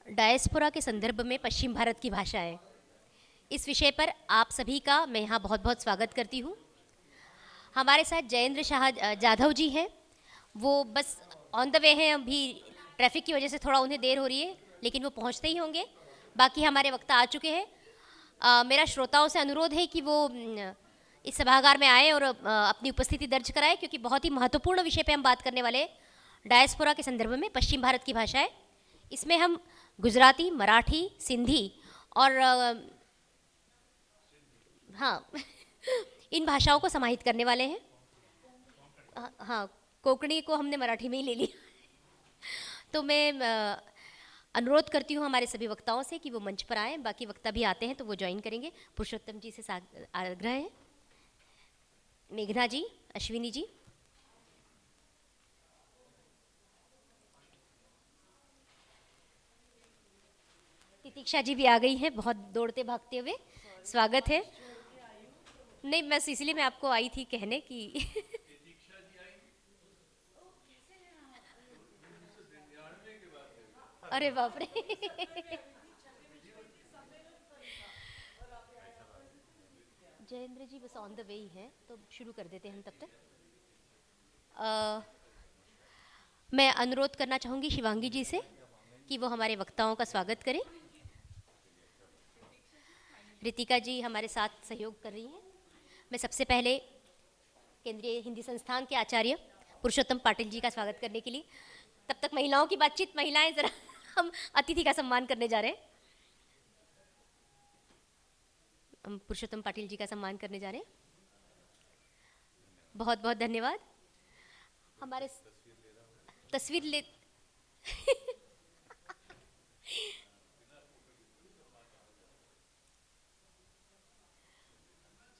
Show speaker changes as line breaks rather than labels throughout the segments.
Diaspora के संदर्भ में पश्चिम भारत की भाषाएं, इस विषय पर आप सभी का मैं यहाँ बहुत बहुत स्वागत करती हूँ। हमारे साथ जयेंद्र शाह जाधव जी हैं। वो बस ऑन द वे हैं, अभी ट्रैफिक की वजह से थोड़ा उन्हें देर हो रही है, लेकिन वो पहुँचते ही होंगे। बाकी हमारे वक्ता आ चुके हैं। मेरा श्रोताओं से अनुरोध है कि वो इस सभागार में आए और अपनी उपस्थिति दर्ज कराएं, क्योंकि बहुत ही महत्वपूर्ण विषय पे हम बात करने वाले हैं, डायस्पोरा के संदर्भ में पश्चिम भारत की भाषाएं। इसमें हम गुजराती, मराठी, सिंधी और हाँ इन भाषाओं को समाहित करने वाले हैं। हाँ, कोंकणी को हमने मराठी में ही ले लिया। तो मैं अनुरोध करती हूँ हमारे सभी वक्ताओं से कि वो मंच पर आएँ। बाकी वक्ता भी आते हैं तो वो ज्वाइन करेंगे। पुरुषोत्तम जी से आग्रह है, मेघना जी, अश्विनी जी। तितिक्षा जी भी आ गई हैं, बहुत दौड़ते भागते हुए। स्वागत है। नहीं, बस इसलिए मैं आपको आई थी कहने कि अरे बाप रे जयेंद्र जी बस ऑन द वे ही हैं, तो शुरू कर देते हैं हम तब तक। मैं अनुरोध करना चाहूँगी शिवांगी जी से कि वो हमारे वक्ताओं का स्वागत करें। रितिका जी हमारे साथ सहयोग कर रही हैं। मैं सबसे पहले केंद्रीय हिंदी संस्थान के आचार्य पुरुषोत्तम पाटिल जी का स्वागत करने के लिए, तब तक महिलाओं की बातचीत, महिलाएं जरा हम अतिथि का सम्मान करने जा रहे हैं। हम पुरुषोत्तम पाटिल जी का सम्मान करने जा रहे हैं। बहुत बहुत धन्यवाद। हमारे तस्वीर ले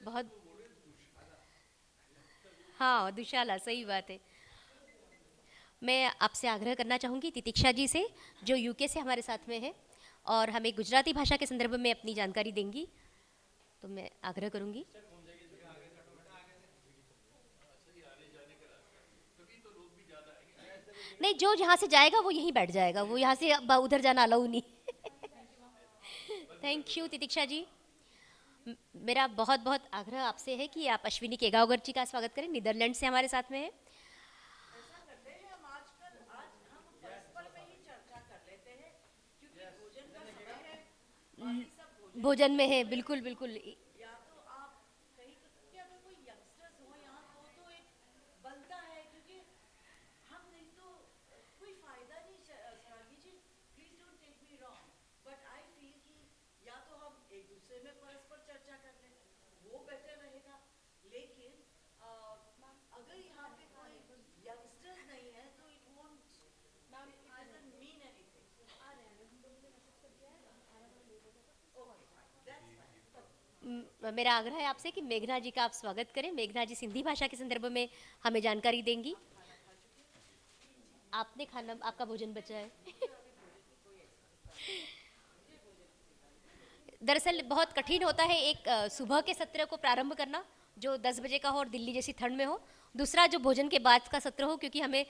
बहुत, हाँ दुशाला, सही बात है। मैं आपसे आग्रह करना चाहूँगी तितिक्षा जी से, जो यूके से हमारे साथ में है और हमें गुजराती भाषा के संदर्भ में अपनी जानकारी देंगी। तो मैं आग्रह करूँगी। नहीं, जो यहाँ से जाएगा वो यहीं बैठ जाएगा, वो यहाँ से उधर जाना अलाउ नहीं। थैंक यू तितिक्षा जी। मेरा बहुत बहुत आग्रह आपसे है कि आप अश्विनी केगावकर जी का स्वागत करें, नीदरलैंड से हमारे साथ में है। भोजन में है, बिल्कुल बिल्कुल। मेरा आग्रह है आपसे कि मेघना जी का आप स्वागत करें। मेघना जी सिंधी भाषा के संदर्भ में हमें जानकारी देंगी। आपने खाना, आपका भोजन बचा है। दरअसल बहुत कठिन होता है एक सुबह के सत्र को प्रारंभ करना जो 10 बजे का हो और दिल्ली जैसी ठंड में हो। दूसरा जो भोजन के बाद का सत्र हो, क्योंकि हमें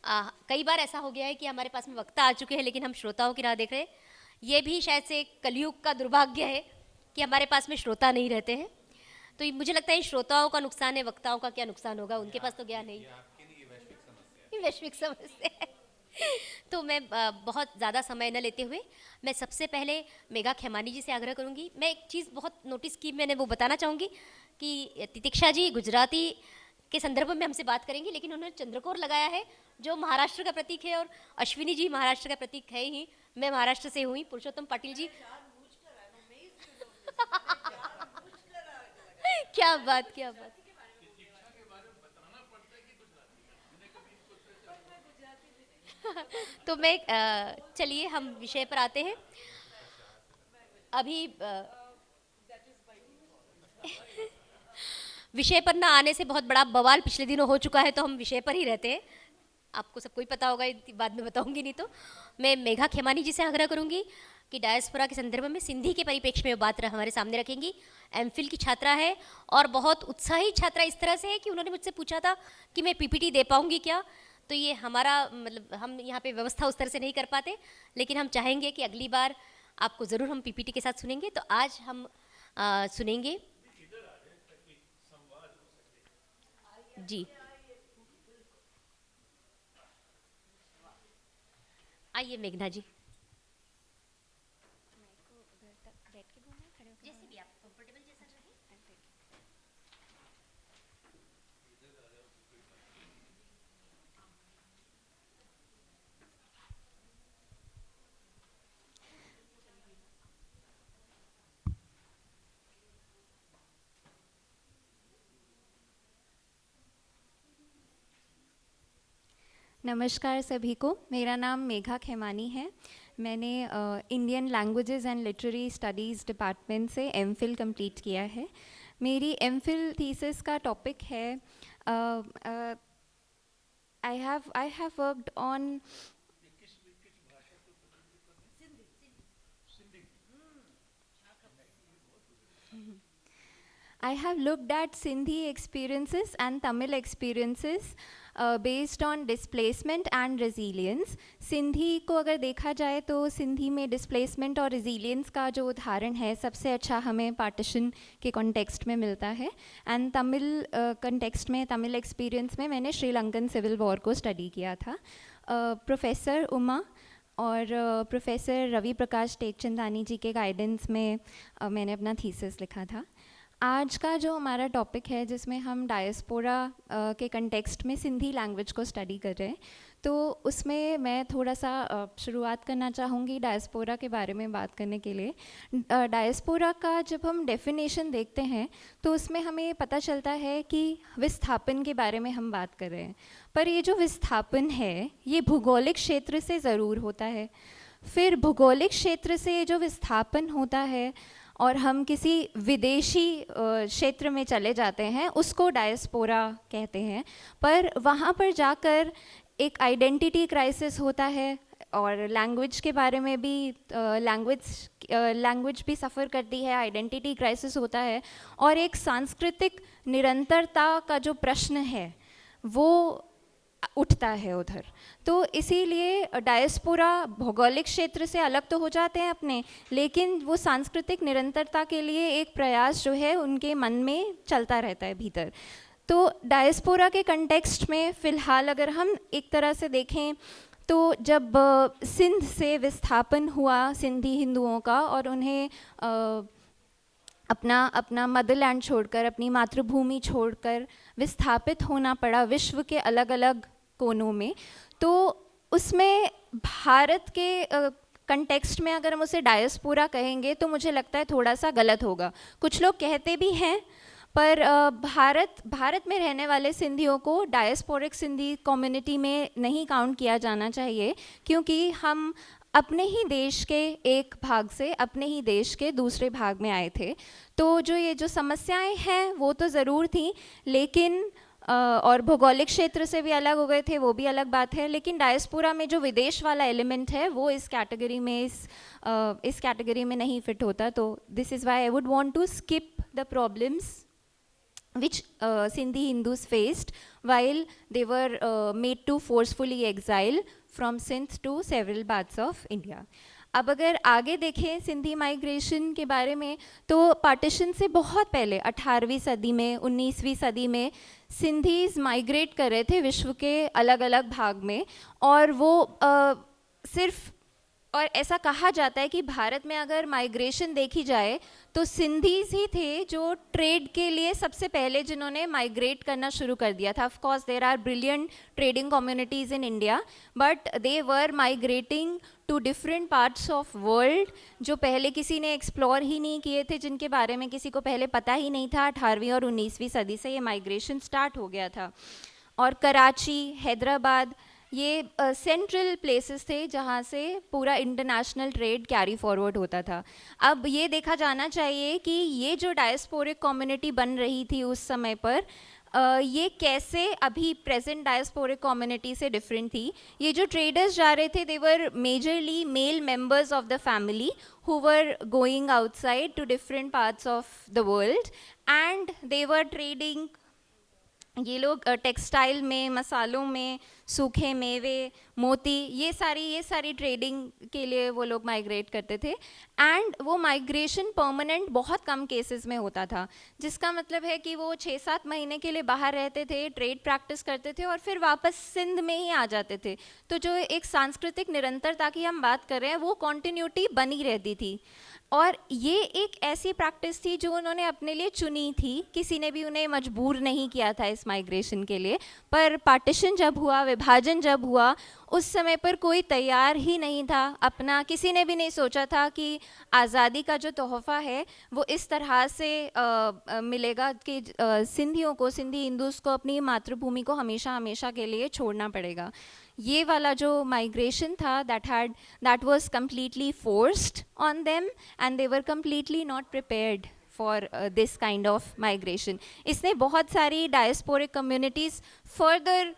कई बार ऐसा हो गया है कि हमारे पास में वक्ता आ चुके हैं लेकिन हम श्रोताओं की राह देख रहे हैं। ये भी शायद से कलयुग का दुर्भाग्य है कि हमारे पास में श्रोता नहीं रहते हैं। तो मुझे लगता है श्रोताओं का नुकसान है, वक्ताओं का क्या नुकसान होगा, उनके पास तो ज्ञान नहीं। ये वैश्विक समस्या है। तो मैं बहुत ज़्यादा समय न लेते हुए मैं सबसे पहले मेघा खेमानी जी से आग्रह करूंगी। मैं एक चीज़ बहुत नोटिस की, मैंने वो बताना चाहूँगी कि तितिक्षा जी गुजराती के संदर्भ में हमसे बात करेंगी, लेकिन उन्होंने चंद्रकोर लगाया है जो महाराष्ट्र का प्रतीक है, और अश्विनी जी महाराष्ट्र का प्रतीक है ही। मैं महाराष्ट्र से हुई। पुरुषोत्तम पाटिल जी क्या बात, क्या बात। तो मैं चलिए हम विषय पर आते हैं। अभी विषय पर ना आने से बहुत बड़ा बवाल पिछले दिनों हो चुका है, तो हम विषय पर ही रहते हैं। आपको सबको ही पता होगा, बाद में बताऊंगी नहीं तो। मैं मेघा खेमानी जी से आग्रह करूंगी कि डायस्पोरा के संदर्भ में सिंधी के परिप्रेक्ष्य में बात हमारे सामने रखेंगी। एमफिल की छात्रा है और बहुत उत्साही छात्रा इस तरह से है कि उन्होंने मुझसे पूछा था कि मैं पीपीटी दे पाऊंगी क्या। तो ये हमारा मतलब हम यहाँ पे व्यवस्था उस तरह से नहीं कर पाते, लेकिन हम चाहेंगे कि अगली बार आपको ज़रूर हम पीपीटी के साथ सुनेंगे। तो आज हम सुनेंगे जी। आइए मेघना जी, जैसे भी आप कंफर्टेबल जैसा रहे।
नमस्कार सभी को, मेरा नाम मेघा खेमानी है। मैंने Indian languages and literary studies department से एमफिल कंप्लीट किया है। मेरी एमफिल थीसिस का टॉपिक है I have worked on I have looked at Sindhi experiences and Tamil experiences based on displacement and resilience. Sindhi को अगर देखा जाए तो सिंधी में डिस्प्लेसमेंट और resilience का जो उदाहरण है सबसे अच्छा हमें पार्टीशन के कॉन्टेक्स्ट में मिलता है। एंड तमिल कॉन्टेक्स्ट में, तमिल एक्सपीरियंस में मैंने श्रीलंकन सिविल वॉर को स्टडी किया था। प्रोफेसर उमा और प्रोफेसर रवि प्रकाश टेकचंदानी जी के गाइडेंस में मैंने अपना थीसिस लिखा था। आज का जो हमारा टॉपिक है जिसमें हम डायस्पोरा के कंटेक्स्ट में सिंधी लैंग्वेज को स्टडी कर रहे हैं, तो उसमें मैं थोड़ा सा शुरुआत करना चाहूँगी डायस्पोरा के बारे में बात करने के लिए। डायस्पोरा का जब हम डेफिनेशन देखते हैं तो उसमें हमें पता चलता है कि विस्थापन के बारे में हम बात कर रहे हैं, पर ये जो विस्थापन है ये भूगोलिक क्षेत्र से ज़रूर होता है। फिर भूगोलिक क्षेत्र से जो विस्थापन होता है और हम किसी विदेशी क्षेत्र में चले जाते हैं उसको डायस्पोरा कहते हैं। पर वहाँ पर जाकर एक आइडेंटिटी क्राइसिस होता है और लैंग्वेज के बारे में भी लैंग्वेज भी सफ़र करती है, आइडेंटिटी क्राइसिस होता है और एक सांस्कृतिक निरंतरता का जो प्रश्न है वो उठता है उधर। तो इसीलिए डायस्पोरा भौगोलिक क्षेत्र से अलग तो हो जाते हैं अपने, लेकिन वो सांस्कृतिक निरंतरता के लिए एक प्रयास जो है उनके मन में चलता रहता है भीतर। तो डायस्पोरा के कंटेक्स्ट में फ़िलहाल अगर हम एक तरह से देखें तो जब सिंध से विस्थापन हुआ सिंधी हिंदुओं का और उन्हें अपना मदरलैंड छोड़कर, अपनी मातृभूमि छोड़कर विस्थापित होना पड़ा विश्व के अलग अलग कोनों में, तो उसमें भारत के कंटेक्स्ट में अगर हम उसे डायस्पोरा कहेंगे तो मुझे लगता है थोड़ा सा गलत होगा। कुछ लोग कहते भी हैं, पर भारत में रहने वाले सिंधियों को डायस्पोरिक सिंधी कम्युनिटी में नहीं काउंट किया जाना चाहिए, क्योंकि हम अपने ही देश के एक भाग से अपने ही देश के दूसरे भाग में आए थे। तो ये जो समस्याएं हैं वो तो ज़रूर थी, लेकिन और भौगोलिक क्षेत्र से भी अलग हो गए थे, वो भी अलग बात है। लेकिन डायस्पोरा में जो विदेश वाला एलिमेंट है वो इस कैटेगरी में नहीं फिट होता। तो this is why I would want to skip the problems which Sindhi Hindus faced while they were made to forcefully exile from Sindh to several parts of India. अब अगर आगे देखें सिंधी माइग्रेशन के बारे में, तो पार्टीशन से बहुत पहले 18वीं सदी में, 19वीं सदी में सिंधीज़ माइग्रेट कर रहे थे विश्व के अलग अलग भाग में, और वो सिर्फ, और ऐसा कहा जाता है कि भारत में अगर माइग्रेशन देखी जाए तो सिंधीज़ ही थे जो ट्रेड के लिए सबसे पहले जिन्होंने माइग्रेट करना शुरू कर दिया था। Of course there are brilliant trading communities in India, but they were migrating to different parts of world जो पहले किसी ने एक्सप्लोर ही नहीं किए थे, जिनके बारे में किसी को पहले पता ही नहीं था। 18वीं और 19वीं सदी से ये माइग्रेशन स्टार्ट हो गया था। और कराची, हैदराबाद, ये सेंट्रल प्लेसेस थे जहाँ से पूरा इंटरनेशनल ट्रेड कैरी फॉरवर्ड होता था। अब ये देखा जाना चाहिए कि ये जो डायस्पोरिक कम्युनिटी बन रही थी उस समय पर, ये कैसे अभी प्रेजेंट डायस्पोरिक कम्युनिटी से डिफरेंट थी। ये जो ट्रेडर्स जा रहे थे, they were majorly male members of the family who were going outside to different parts of the world, and they were trading ये लोग टेक्सटाइल में, मसालों में, सूखे मेवे, मोती, ये सारी ट्रेडिंग के लिए वो लोग माइग्रेट करते थे। एंड वो माइग्रेशन परमानेंट बहुत कम केसेस में होता था, जिसका मतलब है कि वो 6-7 महीने के लिए बाहर रहते थे, ट्रेड प्रैक्टिस करते थे और फिर वापस सिंध में ही आ जाते थे। तो जो एक सांस्कृतिक निरंतरता की हम बात कर रहे हैं, वो कॉन्टिन्यूटी बनी रहती थी। और ये एक ऐसी प्रैक्टिस थी जो उन्होंने अपने लिए चुनी थी, किसी ने भी उन्हें मजबूर नहीं किया था इस माइग्रेशन के लिए। पर पार्टीशन जब हुआ, विभाजन जब हुआ, उस समय पर कोई तैयार ही नहीं था अपना, किसी ने भी नहीं सोचा था कि आज़ादी का जो तोहफ़ा है वो इस तरह से मिलेगा कि सिंधियों को, सिंधी हिंदूज़ को अपनी मातृभूमि को हमेशा हमेशा के लिए छोड़ना पड़ेगा। ये वाला जो माइग्रेशन था, that was completely forced on them and they were completely not prepared for this kind of migration. इसने बहुत सारी डायस्पोरिक कम्युनिटीज़ फर्दर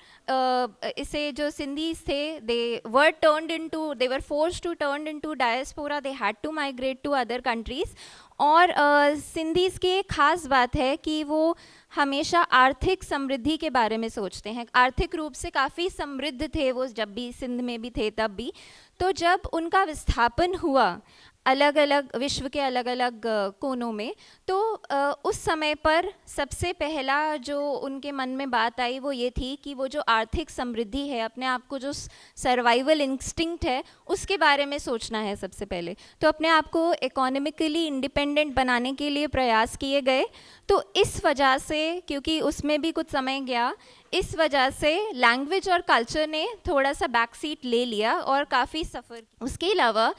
इसे जो सिंधीज थे, they were forced to turn into diaspora, they had to migrate to other countries. और Sindhis की एक ख़ास बात है कि वो हमेशा आर्थिक समृद्धि के बारे में सोचते हैं। आर्थिक रूप से काफ़ी समृद्ध थे वो, जब भी सिंध में भी थे तब भी। तो जब उनका विस्थापन हुआ अलग अलग विश्व के अलग अलग कोनों में, तो उस समय पर सबसे पहला जो उनके मन में बात आई वो ये थी कि वो जो आर्थिक समृद्धि है, अपने आप को जो सर्वाइवल इंस्टिंक्ट है, उसके बारे में सोचना है सबसे पहले। तो अपने आप को इकोनॉमिकली इंडिपेंडेंट बनाने के लिए प्रयास किए गए। तो इस वजह से, क्योंकि उसमें भी कुछ समय गया, इस वजह से लैंग्वेज और कल्चर ने थोड़ा सा बैक सीट ले लिया और काफ़ी सफ़र। उसके अलावा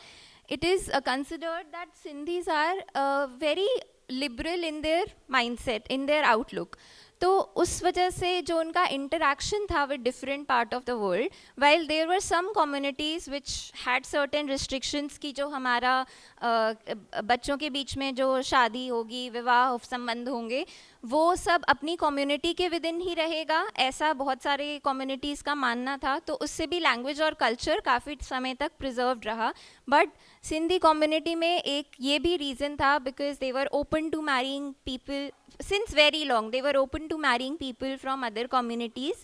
it is considered that Sindhis are very liberal in their mindset, in their outlook. तो उस वजह से जो उनका इंटरेक्शन था with different part of the world, while there were some communities which had certain restrictions की जो हमारा बच्चों के बीच में जो शादी होगी, विवाह संबंध होंगे, वो सब अपनी कम्युनिटी के विद इन ही रहेगा, ऐसा बहुत सारे कम्युनिटीज़ का मानना था। तो उससे भी लैंग्वेज और कल्चर काफ़ी समय तक प्रिजर्व्ड रहा। बट सिंधी कम्युनिटी में एक ये भी रीज़न था, because they were open to marrying people since very long, they were open to marrying people from other communities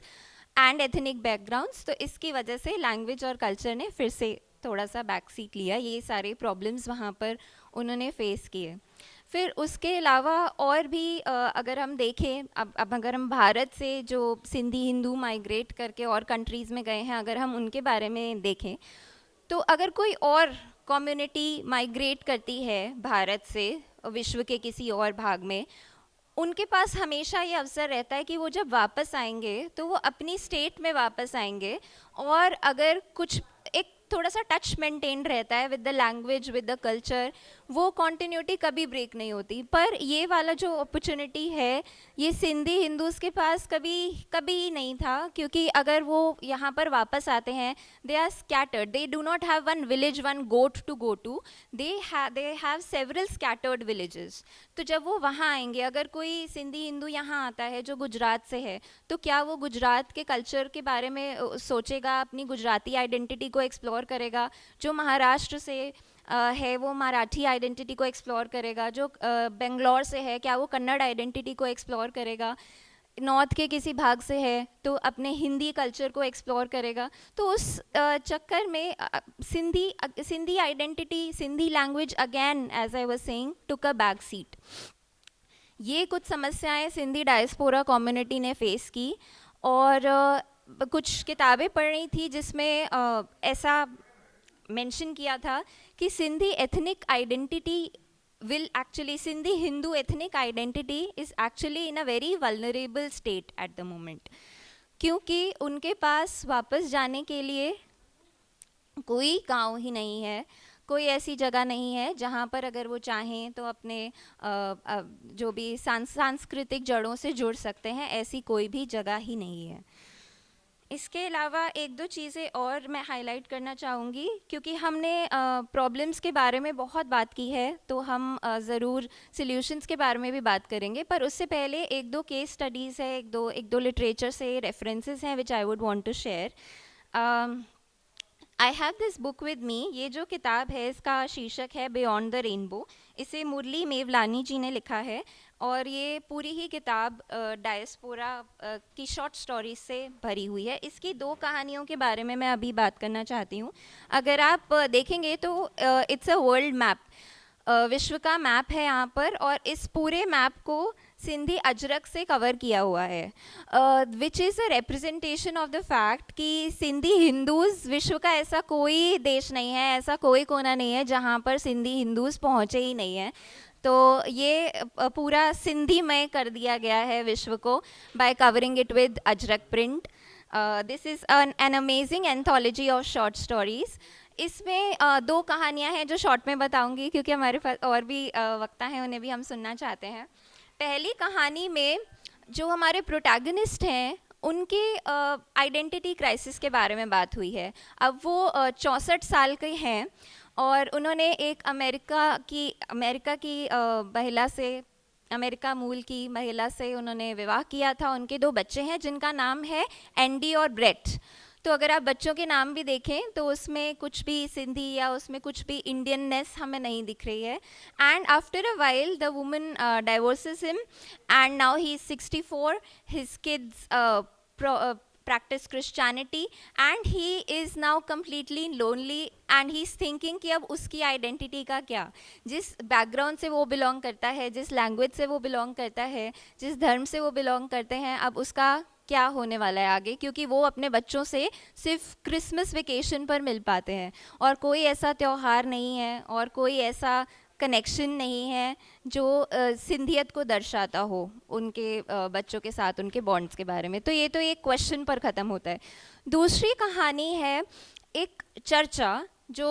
and ethnic backgrounds. तो इसकी वजह से लैंग्वेज और कल्चर ने फिर से थोड़ा सा बैक सीट लिया। ये सारे प्रॉब्लम्स वहाँ पर उन्होंने फेस किए। फिर उसके अलावा और भी अगर हम देखें, अब अगर हम भारत से जो सिंधी हिंदू माइग्रेट करके और कंट्रीज़ में गए हैं, अगर हम उनके बारे में देखें, तो अगर कोई और कम्युनिटी माइग्रेट करती है भारत से विश्व के किसी और भाग में, उनके पास हमेशा ये अवसर रहता है कि वो जब वापस आएंगे तो वो अपनी स्टेट में वापस आएंगे, और अगर कुछ एक थोड़ा सा टच मेंटेन रहता है with the language, with the culture, वो कॉन्टिन्यूटी कभी ब्रेक नहीं होती। पर ये वाला जो अपॉर्चुनिटी है, ये सिंधी हिंदूज़ के पास कभी नहीं था, क्योंकि अगर वो यहाँ पर वापस आते हैं, they are scattered, they do not have one village, one goat to go to, they have several scattered villages. तो जब वो वहाँ आएंगे, अगर कोई सिंधी हिंदू यहाँ आता है जो गुजरात से है, तो क्या वो गुजरात के कल्चर के बारे में सोचेगा, अपनी गुजराती आइडेंटिटी को एक्सप्लोर करेगा? जो महाराष्ट्र से है वो मराठी आइडेंटिटी को एक्सप्लोर करेगा? जो बेंगलोर से है, क्या वो कन्नड़ आइडेंटिटी को एक्सप्लोर करेगा? नॉर्थ के किसी भाग से है तो अपने हिंदी कल्चर को एक्सप्लोर करेगा? तो उस चक्कर में Sindhi identity, Sindhi language again, as I was saying, took a back seat. ये कुछ समस्याएं सिंधी डायस्पोरा कम्युनिटी ने फेस की, और कुछ किताबें पढ़ रही थी जिसमें ऐसा मेंशन किया था कि Sindhi ethnic identity Sindhi Hindu ethnic identity is actually in a very vulnerable state at the moment, क्योंकि उनके पास वापस जाने के लिए कोई गांव ही नहीं है, कोई ऐसी जगह नहीं है जहां पर अगर वो चाहें तो अपने जो भी सांस्कृतिक जड़ों से जुड़ सकते हैं, ऐसी कोई भी जगह ही नहीं है। इसके अलावा एक दो चीज़ें और मैं हाईलाइट करना चाहूँगी, क्योंकि हमने प्रॉब्लम्स के बारे में बहुत बात की है, तो हम ज़रूर सॉल्यूशंस के बारे में भी बात करेंगे। पर उससे पहले एक दो केस स्टडीज़ है, एक दो लिटरेचर से रेफरेंसेस हैं which I would want to share. I have this book with me. ये जो किताब है इसका शीर्षक है बियॉन्ड द रेनबो। इसे मुरली मेवलानी जी ने लिखा है, और ये पूरी ही किताब डायस्पोरा की शॉर्ट स्टोरीज से भरी हुई है। इसकी 2 कहानियों के बारे में मैं अभी बात करना चाहती हूँ। अगर आप देखेंगे तो इट्स अ वर्ल्ड मैप, विश्व का मैप है यहाँ पर, और इस पूरे मैप को सिंधी अजरक से कवर किया हुआ है, which is a representation of the fact कि सिंधी हिंदूज़, विश्व का ऐसा कोई देश नहीं है, ऐसा कोई कोना नहीं है जहाँ पर सिंधी हिंदूज़ पहुँचे ही नहीं हैं। तो ये पूरा सिंधीमय कर दिया गया है विश्व को bye covering it with Ajrak print. This is an amazing anthology of short stories. इसमें 2 कहानियाँ हैं जो शॉर्ट में बताऊंगी, क्योंकि हमारे पास और भी वक्ता हैं, उन्हें भी हम सुनना चाहते हैं। पहली कहानी में जो हमारे प्रोटैगनिस्ट हैं उनके आइडेंटिटी क्राइसिस के बारे में बात हुई है। अब वो 64 साल के हैं और उन्होंने एक अमेरिका की महिला से, अमेरिका मूल की महिला से उन्होंने विवाह किया था। उनके 2 बच्चे हैं जिनका नाम है एंडी और ब्रेट। तो अगर आप बच्चों के नाम भी देखें तो उसमें कुछ भी सिंधी या उसमें कुछ भी इंडियननेस हमें नहीं दिख रही है। And after a while the woman divorces him and now he is 64. His kids practice Christianity and he is now completely lonely and he is thinking कि अब उसकी आइडेंटिटी का क्या, जिस बैकग्राउंड से वो बिलोंग करता है, जिस लैंग्वेज से वो बिलोंग करता है, जिस धर्म से वो बिलोंग करते हैं, अब उसका क्या होने वाला है आगे, क्योंकि वो अपने बच्चों से सिर्फ क्रिसमस वेकेशन पर मिल पाते हैं और कोई ऐसा त्यौहार नहीं है और कोई ऐसा कनेक्शन नहीं है जो सिंधियत को दर्शाता हो उनके बच्चों के साथ, उनके बॉन्ड्स के बारे में। तो ये तो एक क्वेश्चन पर ख़त्म होता है। दूसरी कहानी है एक चर्चा जो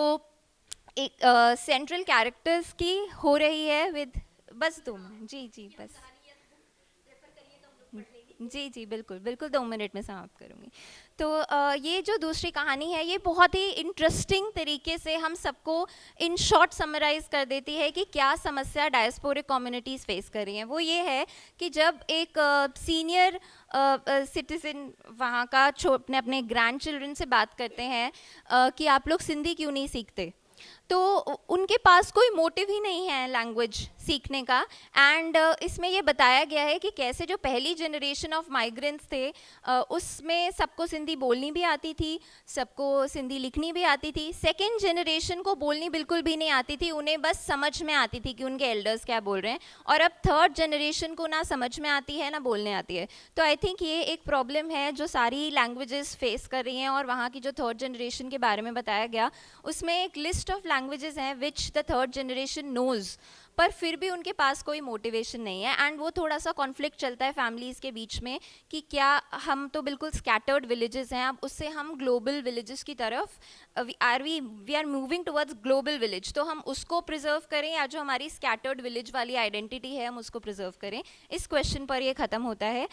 एक सेंट्रल कैरेक्टर्स की हो रही है विद, बस 2 मिनट, जी बस, जी बिल्कुल 2 मिनट में समाप्त करूँगी। तो ये जो दूसरी कहानी है ये बहुत ही इंटरेस्टिंग तरीके से हम सबको इन शॉर्ट समराइज कर देती है कि क्या समस्या डायस्पोरिक कम्युनिटीज़ फेस कर रही हैं। वो ये है कि जब एक सीनियर सिटीज़न वहाँ का अपने ग्रैंड चिल्ड्रन से बात करते हैं कि आप लोग सिंधी क्यों नहीं सीखते, तो उनके पास कोई मोटिव ही नहीं है लैंग्वेज सीखने का। एंड इसमें ये बताया गया है कि कैसे जो पहली जनरेशन ऑफ माइग्रेंट्स थे उसमें सबको सिंधी बोलनी भी आती थी, सबको सिंधी लिखनी भी आती थी। सेकेंड जनरेशन को बोलनी बिल्कुल भी नहीं आती थी, उन्हें बस समझ में आती थी कि उनके एल्डर्स क्या बोल रहे हैं। और अब थर्ड जनरेशन को ना समझ में आती है ना बोलने आती है। तो आई थिंक ये एक प्रॉब्लम है जो सारी लैंग्वेजेस फेस कर रही हैं। और वहाँ की जो थर्ड जनरेशन के बारे में बताया गया उसमें एक लिस्ट ऑफ लैंग्वेजेस हैं which the third generation knows, पर फिर भी उनके पास कोई मोटिवेशन नहीं है। एंड वो थोड़ा सा कॉन्फ्लिक्ट चलता है फैमिलीज़ के बीच में कि क्या हम तो बिल्कुल स्कैटर्ड विलेजेस हैं, अब उससे हम ग्लोबल विलेजेस की तरफ we are moving towards global village, तो हम उसको प्रिजर्व करें या जो हमारी स्कैटर्ड विलेज वाली आइडेंटिटी है हम उसको प्रिजर्व करें। इस क्वेश्चन पर ये ख़त्म होता है।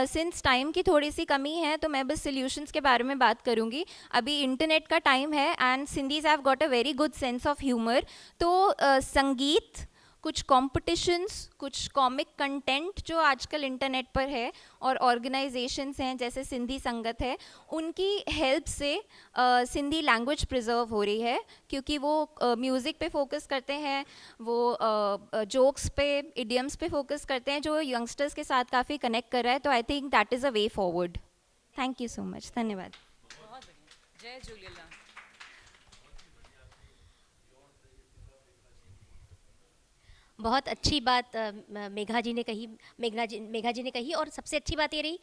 सिंस टाइम की थोड़ी सी कमी है तो मैं बस सॉल्यूशंस के बारे में बात करूँगी। अभी इंटरनेट का टाइम है and Sindhis have got a very good sense of humour. तो संगीत, कुछ कॉम्पिटिशन्स, कुछ कॉमिक कंटेंट जो आजकल इंटरनेट पर है और ऑर्गेनाइजेशंस हैं जैसे सिंधी संगत है, उनकी हेल्प से सिंधी लैंग्वेज प्रिजर्व हो रही है, क्योंकि वो म्यूज़िक पे फोकस करते हैं, वो जोक्स पे, इडियम्स पे फोकस करते हैं जो यंगस्टर्स के साथ काफ़ी कनेक्ट कर रहा है। तो I think that is a way forward. Thank you so much, धन्यवाद।
बहुत बढ़िया, जय झूलेलाल।
बहुत अच्छी बात मेघा जी ने कही। और सबसे अच्छी बात ये रही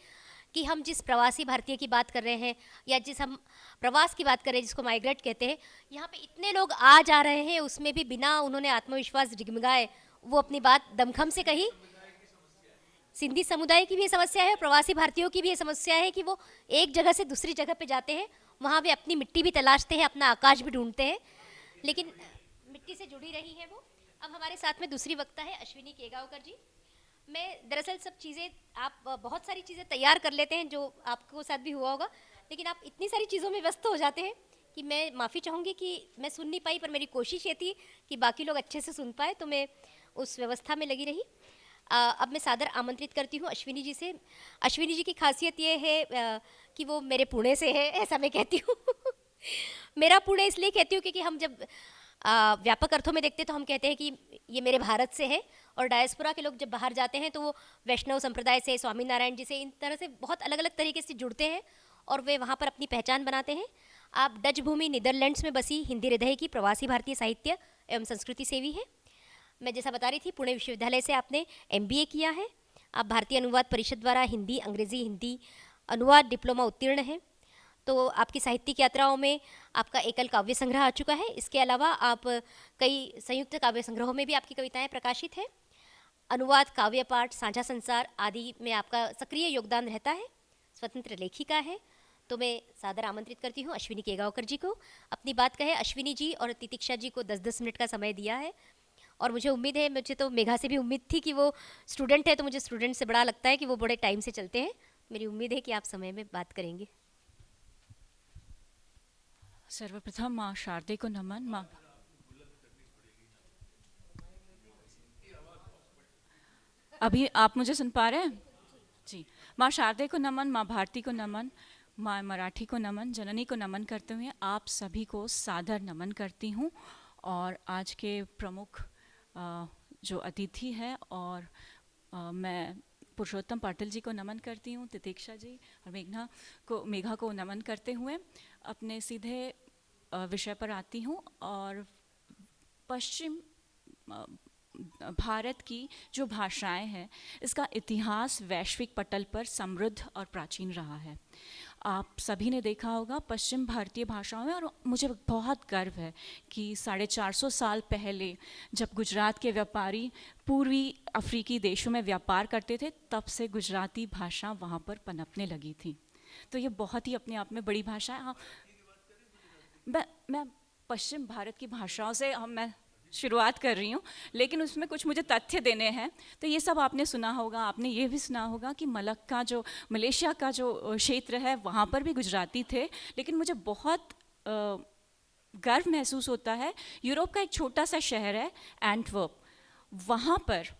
कि हम जिस प्रवासी भारतीय की बात कर रहे हैं या जिस हम प्रवास की बात कर रहे हैं जिसको माइग्रेट कहते हैं, यहाँ पे इतने लोग आ जा रहे हैं, उसमें भी बिना उन्होंने आत्मविश्वास डिगमगाए वो अपनी बात दमखम से कही। सिंधी समुदाय की भी ये समस्या है, प्रवासी भारतीयों की भी ये समस्या है कि वो एक जगह से दूसरी जगह पे जाते हैं, वहाँ वे अपनी मिट्टी भी तलाशते हैं, अपना आकाश भी ढूंढते हैं, लेकिन मिट्टी से जुड़ी रही है वो। अब हमारे साथ में दूसरी वक्ता है अश्विनी केगावकर जी। मैं दरअसल सब चीज़ें, आप बहुत सारी चीज़ें तैयार कर लेते हैं जो आपको साथ भी हुआ होगा, लेकिन आप इतनी सारी चीज़ों में व्यस्त हो जाते हैं कि मैं माफ़ी चाहूँगी कि मैं सुन नहीं पाई, पर मेरी कोशिश ये थी कि बाकी लोग अच्छे से सुन पाए, तो मैं उस व्यवस्था में लगी रही। अब मैं सादर आमंत्रित करती हूँ अश्विनी जी से। अश्विनी जी की खासियत ये है कि वो मेरे पुणे से है, ऐसा मैं कहती हूँ। मेरा पुणे इसलिए कहती हूँ क्योंकि हम जब व्यापक अर्थों में देखते तो हम कहते हैं कि ये मेरे भारत से है, और डायस्पोरा के लोग जब बाहर जाते हैं तो वो वैष्णव संप्रदाय से, स्वामीनारायण जी से, इन तरह से बहुत अलग अलग तरीके से जुड़ते हैं और वे वहाँ पर अपनी पहचान बनाते हैं। आप डच भूमि नीदरलैंड्स में बसी हिंदी हृदय की प्रवासी भारतीय साहित्य एवं संस्कृति सेवी है। मैं जैसा बता रही थी, पुणे विश्वविद्यालय से आपने MBA किया है। आप भारतीय अनुवाद परिषद द्वारा हिंदी, अंग्रेजी, हिंदी अनुवाद डिप्लोमा उत्तीर्ण हैं। तो आपकी साहित्यिक यात्राओं में आपका एकल काव्य संग्रह आ चुका है। इसके अलावा आप कई संयुक्त काव्य संग्रहों में भी आपकी कविताएं प्रकाशित हैं। अनुवाद, काव्य पाठ, साझा संसार आदि में आपका सक्रिय योगदान रहता है। स्वतंत्र लेखिका है। तो मैं सादर आमंत्रित करती हूँ अश्विनी केगांवकर जी को अपनी बात कहे। अश्विनी जी और तितिक्षा जी को 10-10 मिनट का समय दिया है, और मुझे उम्मीद है, मुझे तो मेघा से भी उम्मीद थी कि वो स्टूडेंट है, तो मुझे स्टूडेंट से बड़ा लगता है कि वो बड़े टाइम से चलते हैं। मेरी उम्मीद है कि आप समय में बात करेंगे।
सर्वप्रथम माँ शारदे को नमन। माँ अभी आप मुझे सुन पा रहे हैं जी? माँ शारदे को नमन, माँ भारती को नमन, माँ मराठी को नमन, जननी को नमन करते हुए आप सभी को सादर नमन करती हूँ। और आज के प्रमुख जो अतिथि है, और मैं पुरुषोत्तम पाटिल जी को नमन करती हूँ, तितिक्षा जी और मेघा को नमन करते हुए अपने सीधे विषय पर आती हूँ। और पश्चिम भारत की जो भाषाएं हैं, इसका इतिहास वैश्विक पटल पर समृद्ध और प्राचीन रहा है। आप सभी ने देखा होगा पश्चिम भारतीय भाषाओं में, और मुझे बहुत गर्व है कि 450 साल पहले जब गुजरात के व्यापारी पूर्वी अफ्रीकी देशों में व्यापार करते थे, तब से गुजराती भाषा वहाँ पर पनपने लगी थी। तो ये बहुत ही अपने आप में बड़ी भाषा है। हाँ, मैं पश्चिम भारत की भाषाओं से मैं शुरुआत कर रही हूँ, लेकिन उसमें कुछ मुझे तथ्य देने हैं। तो ये सब आपने सुना होगा। आपने ये भी सुना होगा कि मलेशिया का जो क्षेत्र है, वहाँ पर भी गुजराती थे। लेकिन मुझे बहुत गर्व महसूस होता है, यूरोप का एक छोटा सा शहर है एंटवर्प, वहाँ पर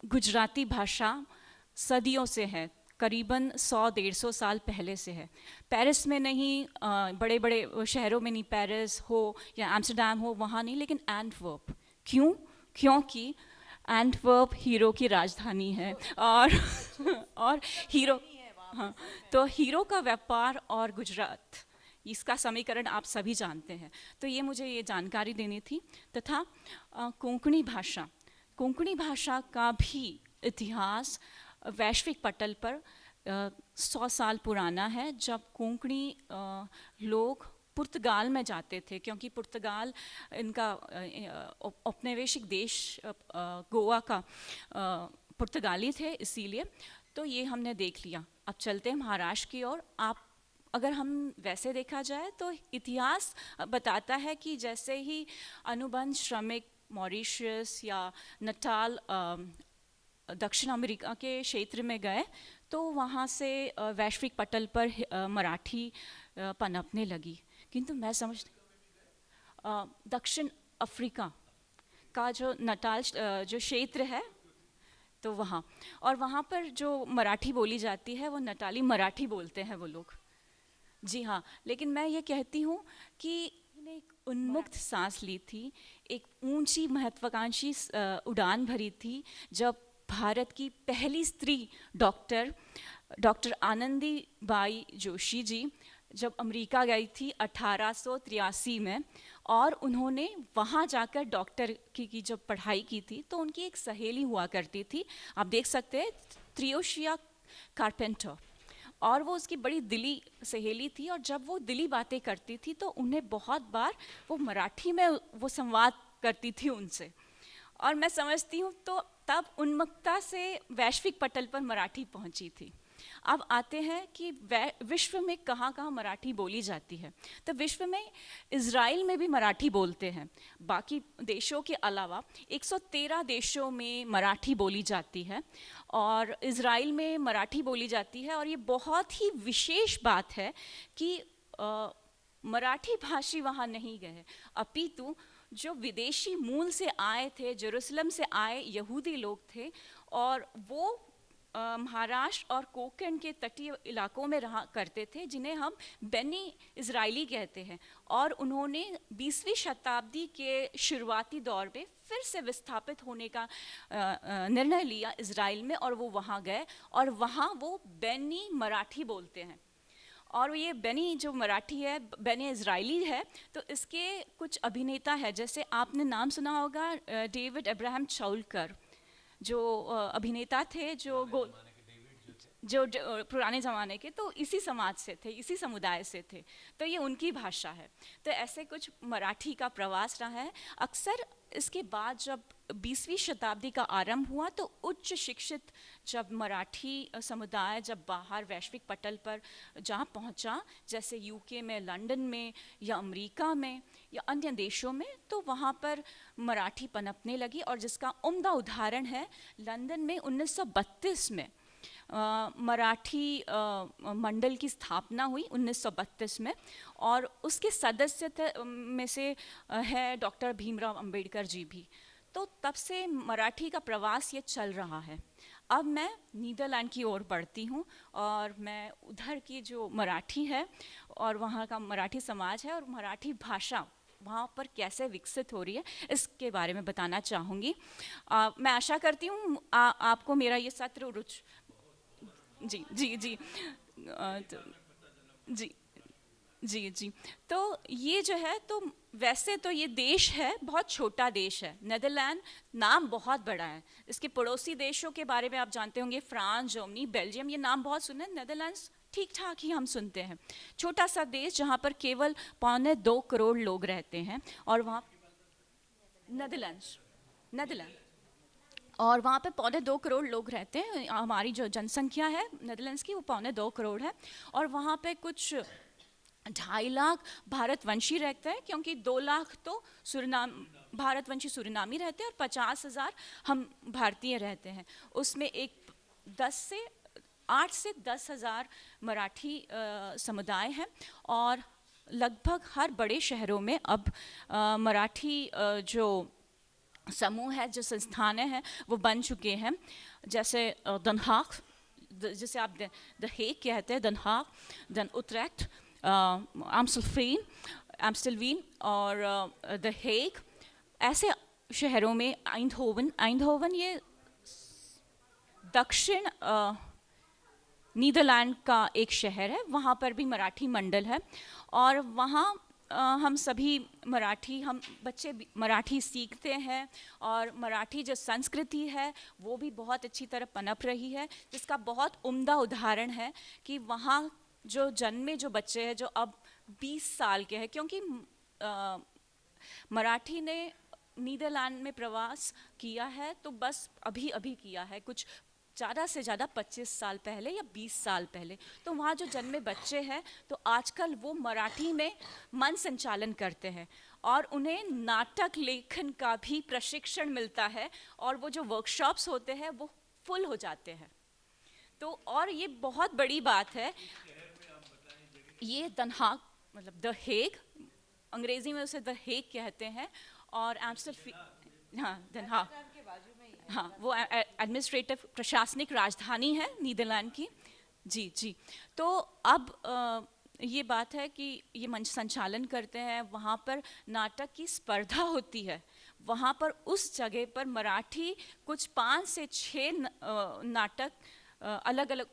गुजराती भाषा सदियों से है, करीबन 100-150 साल पहले से है। पेरिस में नहीं, बड़े बड़े शहरों में नहीं, पेरिस हो या एम्स्टर्डम हो, वहाँ नहीं, लेकिन एंटवर्प। क्यों? क्योंकि एंटवर्प हीरो की राजधानी है। और हीरो, हाँ, तो हीरो का व्यापार और गुजरात, इसका समीकरण आप सभी जानते हैं। तो ये मुझे ये जानकारी देनी थी। तथा कोंकणी भाषा का भी इतिहास वैश्विक पटल पर 100 साल पुराना है। जब कोंकणी लोग पुर्तगाल में जाते थे, क्योंकि पुर्तगाल इनका औपनिवेशिक देश गोवा का पुर्तगाली थे, इसीलिए तो ये हमने देख लिया। अब चलते हैं महाराष्ट्र की ओर। आप अगर हम वैसे देखा जाए तो इतिहास बताता है कि जैसे ही अनुबंध श्रमिक मॉरिशस या नटाल दक्षिण अमेरिका के क्षेत्र में गए, तो वहाँ से वैश्विक पटल पर मराठी पनपने लगी। किंतु मैं समझती, दक्षिण अफ्रीका का जो नटाल जो क्षेत्र है, तो वहाँ, और वहाँ पर जो मराठी बोली जाती है वो नटाली मराठी बोलते हैं वो लोग। जी हाँ, लेकिन मैं ये कहती हूँ कि ने एक उन्मुक्त सांस ली थी, एक ऊंची महत्वाकांक्षी उड़ान भरी थी, जब भारत की पहली स्त्री डॉक्टर आनंदीबाई जोशी जी जब अमेरिका गई थी 1883 में, और उन्होंने वहाँ जाकर डॉक्टर की जब पढ़ाई की थी, तो उनकी एक सहेली हुआ करती थी, आप देख सकते हैं, त्रियोशिया कारपेंटर, और वो उसकी बड़ी दिली सहेली थी। और जब वो दिली बातें करती थी तो उन्हें बहुत बार वो मराठी में वो संवाद करती थी उनसे, और मैं समझती हूँ तो तब उन्मुक्तता से वैश्विक पटल पर मराठी पहुँची थी। अब आते हैं कि विश्व में कहाँ कहाँ मराठी बोली जाती है। तो विश्व में इज़राइल में भी मराठी बोलते हैं। बाकी देशों के अलावा 113 देशों में मराठी बोली जाती है, और इज़राइल में मराठी बोली जाती है। और ये बहुत ही विशेष बात है कि मराठी भाषी वहाँ नहीं गए, अपितु जो विदेशी मूल से आए थे, जेरूसलम से आए यहूदी लोग थे, और वो महाराष्ट्र और कोंकण के तटीय इलाकों में रहा करते थे, जिन्हें हम बेनी इजरायली कहते हैं। और उन्होंने 20वीं शताब्दी के शुरुआती दौर में फिर से विस्थापित होने का निर्णय लिया इजराइल में, और वो वहाँ गए और वहाँ वो बेनी मराठी बोलते हैं। और ये बेनी जो मराठी है, बेनी इजरायली है, तो इसके कुछ अभिनेता है, जैसे आपने नाम सुना होगा डेविड अब्राहम चाउलकर, जो अभिनेता थे, जो पुराने ज़माने के, तो इसी समाज से थे, इसी समुदाय से थे, तो ये उनकी भाषा है। तो ऐसे कुछ मराठी का प्रवास रहा है। अक्सर इसके बाद जब 20वीं शताब्दी का आरंभ हुआ, तो उच्च शिक्षित जब मराठी समुदाय जब बाहर वैश्विक पटल पर जहाँ पहुँचा, जैसे यूके में, लंदन में, या अमेरिका में, या अन्य देशों में, तो वहाँ पर मराठी पनपने लगी। और जिसका उम्दा उदाहरण है, लंदन में 1932 में मराठी मंडल की स्थापना हुई 1932 में, और उसके सदस्य में से है डॉक्टर भीमराव अंबेडकर जी भी। तो तब से मराठी का प्रवास ये चल रहा है। अब मैं नीदरलैंड की ओर बढ़ती हूँ, और मैं उधर की जो मराठी है और वहाँ का मराठी समाज है और मराठी भाषा वहाँ पर कैसे विकसित हो रही है, इसके बारे में बताना चाहूँगी। मैं आशा करती हूँ आपको मेरा ये सत्र जी जी जी जी जी जी तो ये जो है, तो वैसे तो ये देश है, बहुत छोटा देश है। नेदरलैंड नाम बहुत बड़ा है। इसके पड़ोसी देशों के बारे में आप जानते होंगे, फ्रांस, जर्मनी, बेल्जियम, ये नाम बहुत सुने। नेदरलैंड्स ठीक ठाक ही हम सुनते हैं। छोटा सा देश जहाँ पर केवल 2.25 करोड़ लोग रहते हैं, और वहाँ नेदरलैंड और वहाँ पे 2.25 करोड़ लोग रहते हैं। हमारी जो जनसंख्या है नेदरलैंड्स की, वो 2.25 करोड़ है। और वहाँ पे कुछ 2.5 लाख भारतवंशी रहते हैं, क्योंकि 2 लाख तो भारतवंशी सुरिनामी रहते हैं, और 50,000 हम भारतीय रहते हैं। उसमें 8 से 10,000 मराठी समुदाय हैं, और लगभग हर बड़े शहरों में अब मराठी जो समूह है, जो संस्थानें हैं, वो बन चुके हैं। जैसे दन हाग, जिसे आप द हेग कहते हैं, दन हाग, दन उत्रेक्ट, एम्स्टलवीन और द हेग, ऐसे शहरों में आइंधहोवन ये दक्षिण नीदरलैंड का एक शहर है, वहाँ पर भी मराठी मंडल है। और वहाँ हम सभी हम बच्चे मराठी सीखते हैं, और मराठी जो संस्कृति है वो भी बहुत अच्छी तरह पनप रही है, जिसका बहुत उम्दा उदाहरण है कि वहाँ जो जन्मे जो बच्चे हैं, जो अब 20 साल के हैं, क्योंकि मराठी ने नीदरलैंड में प्रवास किया है तो बस अभी किया है, कुछ ज़्यादा से ज़्यादा 25 साल पहले या 20 साल पहले। तो वहाँ जो जन्मे बच्चे हैं, तो आजकल वो मराठी में मन संचालन करते हैं, और उन्हें नाटक लेखन का भी प्रशिक्षण मिलता है, और वो जो वर्कशॉप्स होते हैं वो फुल हो जाते हैं। तो और ये बहुत बड़ी बात है, ये दन हाग मतलब द हेग, अंग्रेजी में उसे द हेग कहते हैं, और दन हाग, हाँ, वो एडमिनिस्ट्रेटिव प्रशासनिक राजधानी है नीदरलैंड की। जी तो अब ये बात है कि ये मंच संचालन करते हैं, वहाँ पर नाटक की स्पर्धा होती है। वहाँ पर उस जगह पर मराठी कुछ 5 से 6 नाटक अलग अलग,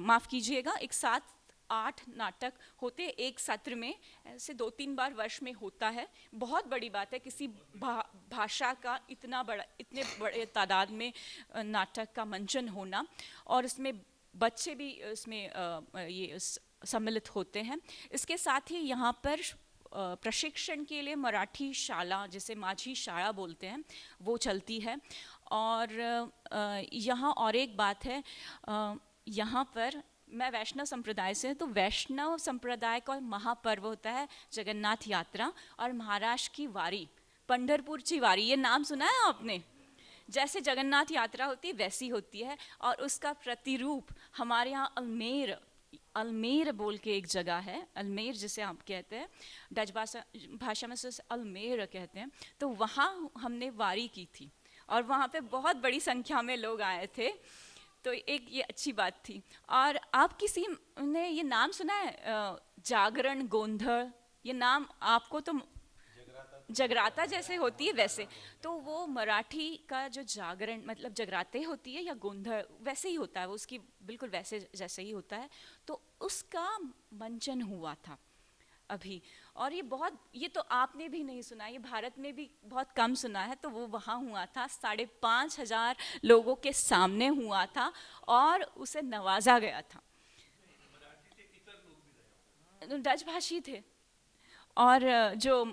माफ़ कीजिएगा, एक साथ 8 नाटक होते एक सत्र में, ऐसे 2-3 बार वर्ष में होता है। बहुत बड़ी बात है किसी भाषा का इतने बड़े तादाद में नाटक का मंचन होना, और इसमें बच्चे भी इसमें ये सम्मिलित होते हैं। इसके साथ ही यहाँ पर प्रशिक्षण के लिए मराठी शाला, जिसे माझी शाला बोलते हैं, वो चलती है। और यहाँ और एक बात है, यहाँ पर मैं वैष्णव संप्रदाय से, तो वैष्णव संप्रदाय का महापर्व होता है जगन्नाथ यात्रा, और महाराष्ट्र की वारी, पंढरपुरची वारी, ये नाम सुना है आपने? जैसे जगन्नाथ यात्रा होती है वैसी होती है, और उसका प्रतिरूप हमारे यहाँ अल्मेर बोल के एक जगह है, अल्मेर जिसे आप कहते हैं, डच भाषा में से अल्मेर कहते हैं। तो वहाँ हमने वारी की थी, और वहाँ पे बहुत बड़ी संख्या में लोग आए थे। तो एक ये अच्छी बात थी। और आप किसी ने ये नाम सुना है जागरण गोंधळ? ये नाम आपको तो जगराता जैसे होती है वैसे, तो वो मराठी का जो जागरण मतलब जगराते होती है या गोंधळ वैसे ही होता है, वो उसकी बिल्कुल वैसे जैसे ही होता है। तो उसका मंचन हुआ था अभी, और ये तो आपने भी नहीं सुना, ये भारत में भी बहुत कम सुना है। तो वो वहाँ हुआ था, 5,500 लोगों के सामने हुआ था और उसे नवाजा गया था। डच भाषी थे, और जो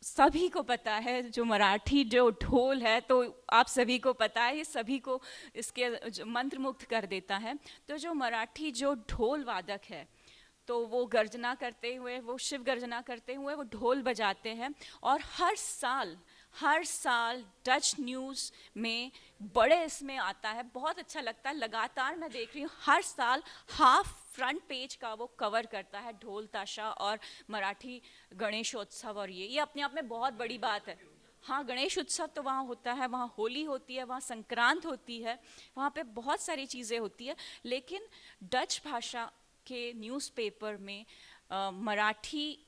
सभी को पता है जो मराठी जो ढोल है, तो आप सभी को पता है, ये सभी को इसके मंत्रमुग्ध कर देता है। तो जो मराठी जो ढोल वादक है, तो वो गर्जना करते हुए, वो शिव गर्जना करते हुए वो ढोल बजाते हैं, और हर साल डच न्यूज़ में बड़े इसमें आता है, बहुत अच्छा लगता है। लगातार मैं देख रही हूँ, हर साल हाफ फ्रंट पेज का वो कवर करता है ढोल ताशा और मराठी गणेशोत्सव। और ये अपने आप में बहुत बड़ी बात है। हाँ, गणेश उत्सव तो वहाँ होता है, वहाँ होली होती है, वहाँ संक्रांत होती है, वहाँ पे बहुत सारी चीज़ें होती है। लेकिन डच भाषा के न्यूज़पेपर में मराठी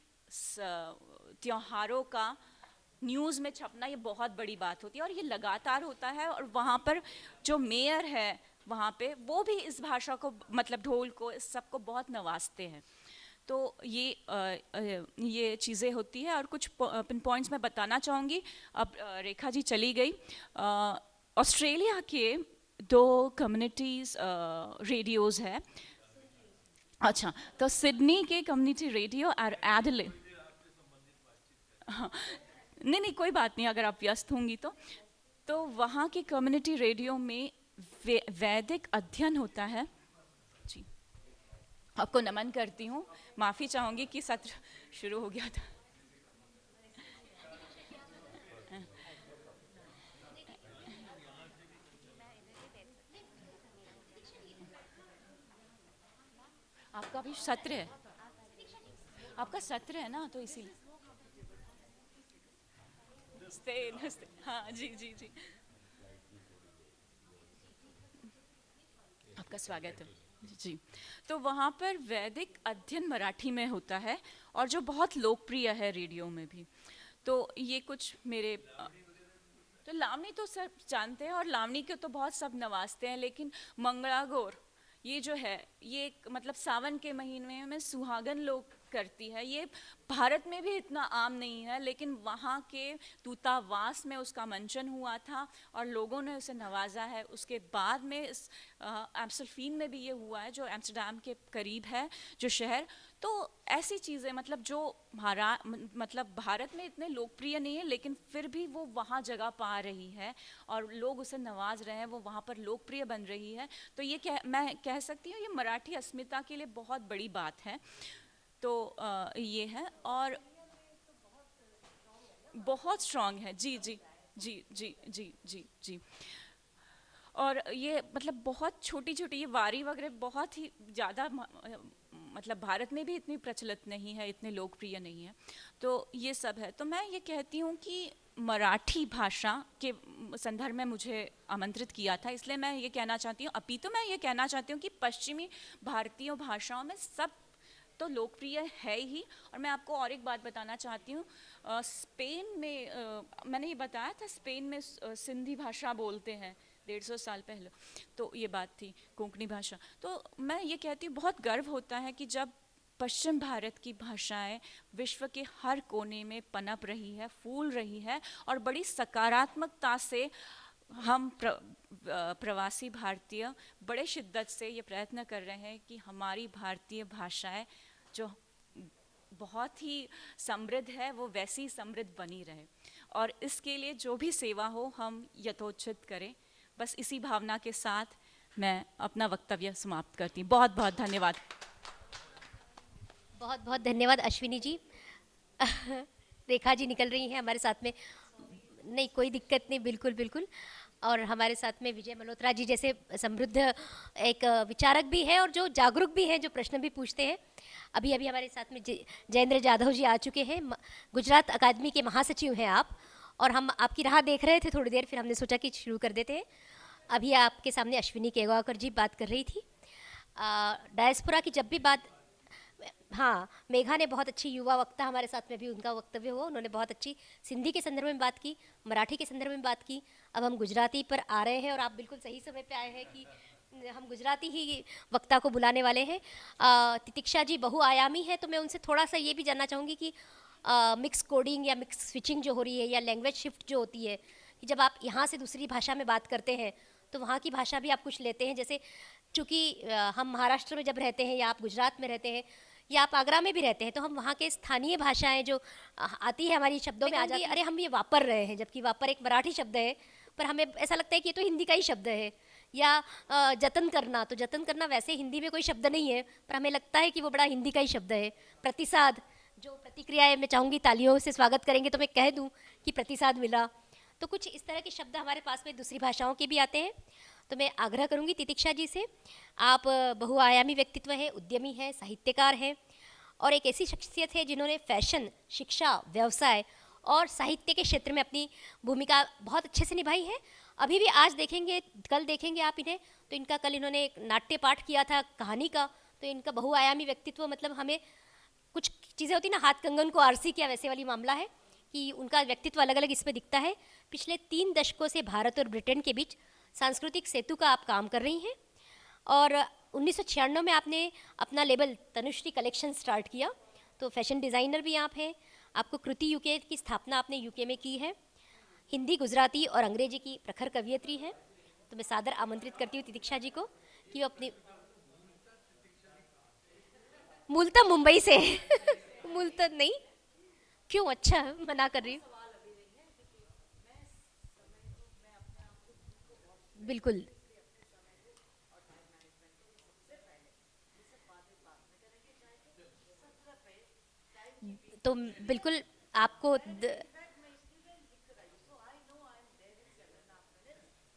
त्योहारों का न्यूज़ में छपना ये बहुत बड़ी बात होती है, और ये लगातार होता है। और वहाँ पर जो मेयर है वहाँ पे, वो भी इस भाषा को मतलब ढोल को, इस सब को बहुत नवाजते हैं। तो ये चीज़ें होती है। और कुछ पिन पॉइंट्स मैं बताना चाहूँगी। अब रेखा जी चली गई। ऑस्ट्रेलिया के 2 कम्युनिटीज़ रेडियोज़ है। अच्छा, तो सिडनी के कम्युनिटी रेडियो और एडिलेड, हाँ, नहीं कोई बात नहीं, अगर आप व्यस्त होंगी तो वहाँ के कम्युनिटी रेडियो में वैदिक अध्ययन होता है। जी, आपको नमन करती हूँ, माफ़ी चाहूँगी कि सत्र शुरू हो गया था। आपका भी सत्र है, आपका सत्र है ना, तो इसीलिए। नमस्ते। हाँ जी जी जी, आपका स्वागत है जी। तो वहाँ पर वैदिक अध्ययन मराठी में होता है, और जो बहुत लोकप्रिय है रेडियो में भी। तो ये कुछ मेरे तो लावनी तो सब जानते हैं, और लावनी को तो बहुत सब नवाजते हैं। लेकिन मंगलागौर ये जो है, ये मतलब सावन के महीने में सुहागन लोग करती है। ये भारत में भी इतना आम नहीं है, लेकिन वहाँ के दूतावास में उसका मंचन हुआ था और लोगों ने उसे नवाजा है। उसके बाद में इस एम्स्टलफीन में भी ये हुआ है, जो एम्स्टरडैम के करीब है जो शहर। तो ऐसी चीज़ें मतलब जो मतलब भारत में इतने लोकप्रिय नहीं है, लेकिन फिर भी वो वहाँ जगह पा रही है और लोग उसे नवाज रहे हैं, वो वहाँ पर लोकप्रिय बन रही है। तो ये मैं कह सकती हूँ, ये मराठी अस्मिता के लिए बहुत बड़ी बात है। तो ये है, और बहुत स्ट्रॉन्ग है। जी जी जी जी जी जी जी। और ये मतलब बहुत छोटी छोटी ये वारी वगैरह बहुत ही ज़्यादा मतलब भारत में भी इतनी प्रचलित नहीं है, इतने लोकप्रिय नहीं है। तो ये सब है। तो मैं ये कहती हूँ कि मराठी भाषा के संदर्भ में मुझे आमंत्रित किया था, इसलिए मैं ये कहना चाहती हूँ। अभी तो मैं ये कहना चाहती हूँ कि पश्चिमी भारतीय भाषाओं में सब तो लोकप्रिय है ही। और मैं आपको और एक बात बताना चाहती हूँ, स्पेन में मैंने ये बताया था, स्पेन में सिंधी भाषा बोलते हैं 150 साल पहले। तो ये बात थी कोंकणी भाषा। तो मैं ये कहती हूँ, बहुत गर्व होता है कि जब पश्चिम भारत की भाषाएं विश्व के हर कोने में पनप रही है, फूल रही है, और बड़ी सकारात्मकता से हम प्रवासी भारतीय बड़े शिद्दत से ये प्रयत्न कर रहे हैं कि हमारी भारतीय भाषाएं जो बहुत ही समृद्ध है, वो वैसी समृद्ध बनी रहे। और इसके लिए जो भी सेवा हो हम यथोचित करें। बस इसी भावना के साथ मैं अपना वक्तव्य समाप्त करती हूँ। बहुत बहुत धन्यवाद।
बहुत बहुत धन्यवाद अश्विनी जी। रेखा जी निकल रही हैं हमारे साथ में, नहीं कोई दिक्कत नहीं, बिल्कुल बिल्कुल। और हमारे साथ में विजय मल्होत्रा जी जैसे समृद्ध एक विचारक भी हैं और जो जागरूक भी हैं, जो प्रश्न भी पूछते हैं। अभी अभी हमारे साथ में जयेंद्र जाधव जी आ चुके हैं, गुजरात अकादमी के महासचिव हैं आप, और हम आपकी राह देख रहे थे थोड़ी देर, फिर हमने सोचा कि शुरू कर देते हैं। अभी आपके सामने अश्विनी केगावकर जी बात कर रही थी। डायस्पोरा की जब भी बात, हाँ, मेघा ने बहुत अच्छी युवा वक्ता हमारे साथ में भी उनका वक्तव्य हुआ, उन्होंने बहुत अच्छी सिंधी के संदर्भ में बात की, मराठी के संदर्भ में बात की। अब हम गुजराती पर आ रहे हैं और आप बिल्कुल सही समय पे आए हैं कि हम गुजराती ही वक्ता को बुलाने वाले हैं। तितिक्षा जी बहुआयामी है, तो मैं उनसे थोड़ा सा ये भी जानना चाहूँगी कि मिक्स कोडिंग या मिक्स स्विचिंग जो हो रही है या लैंग्वेज शिफ्ट जो होती है, कि जब आप यहाँ से दूसरी भाषा में बात करते हैं तो वहाँ की भाषा भी आप कुछ लेते हैं। जैसे चूँकि हम महाराष्ट्र में जब रहते हैं या आप गुजरात में रहते हैं या आप आगरा में भी रहते हैं, तो हम वहाँ के स्थानीय भाषाएं जो आती है हमारी शब्दों में आ जाती है, अरे हम ये वापर रहे हैं, जबकि वापर एक मराठी शब्द है, पर हमें ऐसा लगता है कि ये तो हिंदी का ही शब्द है। या जतन करना, तो जतन करना वैसे हिंदी में कोई शब्द नहीं है, पर हमें लगता है कि वो बड़ा हिंदी का ही शब्द है। प्रतिसाद, जो प्रतिक्रिया है, मैं चाहूँगी तालियों से स्वागत करेंगे तो मैं कह दूँ कि प्रतिसाद मिला। तो कुछ इस तरह के शब्द हमारे पास में दूसरी भाषाओं के भी आते हैं। तो मैं आग्रह करूंगी तितिक्षा जी से, आप बहुआयामी व्यक्तित्व है, उद्यमी है, साहित्यकार हैं और एक ऐसी शख्सियत है जिन्होंने फैशन, शिक्षा, व्यवसाय और साहित्य के क्षेत्र में अपनी भूमिका बहुत अच्छे से निभाई है। अभी भी आज देखेंगे, कल देखेंगे आप इन्हें, तो इनका कल इन्होंने एक नाट्य पाठ किया था कहानी का। तो इनका बहुआयामी व्यक्तित्व, मतलब हमें कुछ चीज़ें होती ना, हाथ कंगन को आरसी किया, वैसे वाली मामला है कि उनका व्यक्तित्व अलग अलग इसमें दिखता है। पिछले 3 दशकों से भारत और ब्रिटेन के बीच सांस्कृतिक सेतु का आप काम कर रही हैं और 1996 में आपने अपना लेबल तनुश्री कलेक्शन स्टार्ट किया। तो फैशन डिज़ाइनर भी आप हैं, आपको कृति यूके की स्थापना आपने यूके में की है, हिंदी, गुजराती और अंग्रेजी की प्रखर कवियत्री हैं। तो मैं सादर आमंत्रित करती हूँ तितिक्षा जी को कि वो अपनी, मूलतः मुंबई से मूलतः नहीं, क्यों, अच्छा मना कर रही हूँ, बिल्कुल। तो बिल्कुल आपको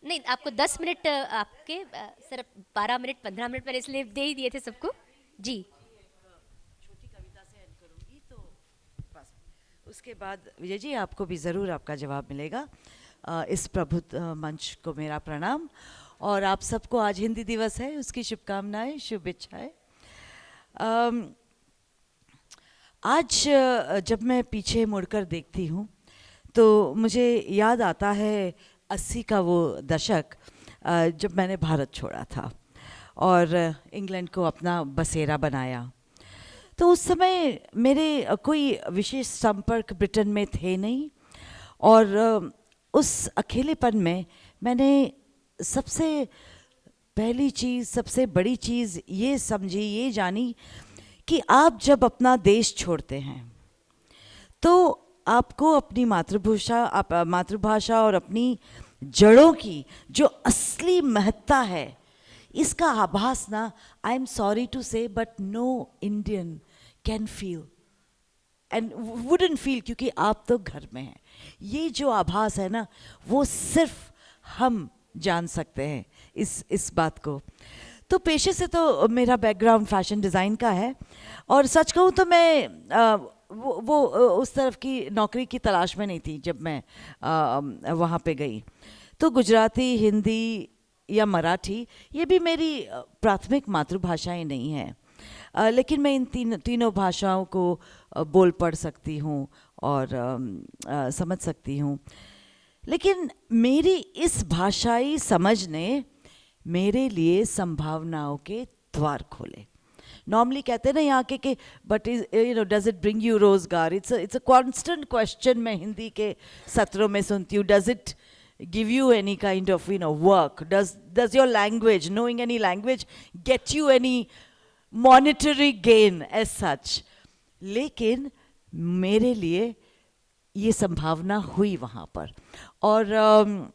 नहीं, आपको 10 मिनट आपके सिर्फ 12 मिनट 15 मिनट मैंने इसलिए दे ही दिए थे सबको जी।
छोटी कविता से एंड करूंगी, तो बस उसके बाद विजय जी आपको भी ज़रूर आपका जवाब मिलेगा। इस प्रबुद्ध मंच को मेरा प्रणाम और आप सबको आज हिंदी दिवस है, उसकी शुभकामनाएं, शुभेच्छाएं। आज जब मैं पीछे मुड़कर देखती हूँ तो मुझे याद आता है 80 का वो दशक जब मैंने भारत छोड़ा था और इंग्लैंड को अपना बसेरा बनाया। तो उस समय मेरे कोई विशेष संपर्क ब्रिटेन में थे नहीं और उस अकेलेपन में मैंने सबसे पहली चीज़, सबसे बड़ी चीज़ ये समझी, ये जानी कि आप जब अपना देश छोड़ते हैं तो आपको अपनी मातृभाषा और अपनी जड़ों की जो असली महत्ता है, इसका आभास ना, I am sorry to say but no Indian can feel and wouldn't feel, क्योंकि आप तो घर में हैं। ये जो आभास है ना, वो सिर्फ हम जान सकते हैं इस बात को। तो पेशे से तो मेरा बैकग्राउंड फैशन डिज़ाइन का है और सच कहूँ तो मैं वो उस तरफ की नौकरी की तलाश में नहीं थी जब मैं वहाँ पे गई। तो गुजराती, हिंदी या मराठी ये भी मेरी प्राथमिक मातृभाषाएं नहीं हैं, लेकिन मैं इन तीनों भाषाओं को बोल पढ़ सकती हूँ और समझ सकती हूँ। लेकिन मेरी इस भाषाई समझ ने मेरे लिए संभावनाओं के द्वार खोले। नॉर्मली कहते हैं ना यहाँ के but you know does it bring you रोजगार, इट्स अ कॉन्स्टेंट क्वेश्चन मैं हिंदी के सत्रों में सुनती हूँ। Does it give you any kind of work? Does your language, knowing any language, get you any monetary gain as such? लेकिन मेरे लिए ये संभावना हुई वहाँ पर और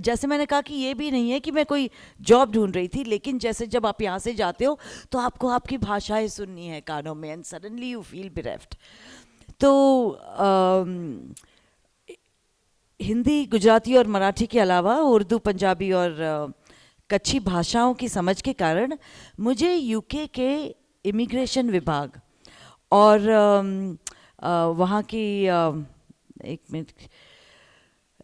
जैसे मैंने कहा कि ये भी नहीं है कि मैं कोई जॉब ढूंढ रही थी, लेकिन जैसे जब आप यहाँ से जाते हो तो आपको आपकी भाषाएं सुननी है कानों में and suddenly you feel bereft। तो हिंदी, गुजराती और मराठी के अलावा उर्दू, पंजाबी और कच्छी भाषाओं की समझ के कारण मुझे यूके के इमिग्रेशन विभाग और वहाँ की एक मिनट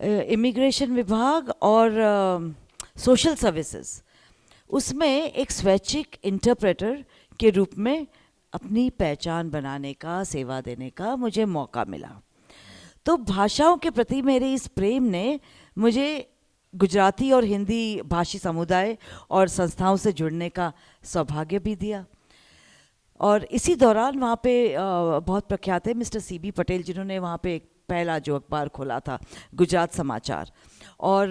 इमिग्रेशन विभाग और सोशल सर्विसेज, उसमें एक स्वैच्छिक इंटरप्रेटर के रूप में अपनी पहचान बनाने का, सेवा देने का मुझे मौका मिला। तो भाषाओं के प्रति मेरे इस प्रेम ने मुझे गुजराती और हिंदी भाषी समुदाय और संस्थाओं से जुड़ने का सौभाग्य भी दिया। और इसी दौरान वहाँ पे बहुत प्रख्यात है मिस्टर सीबी पटेल, जिन्होंने वहाँ पे एक पहला जो अखबार खोला था, गुजरात समाचार। और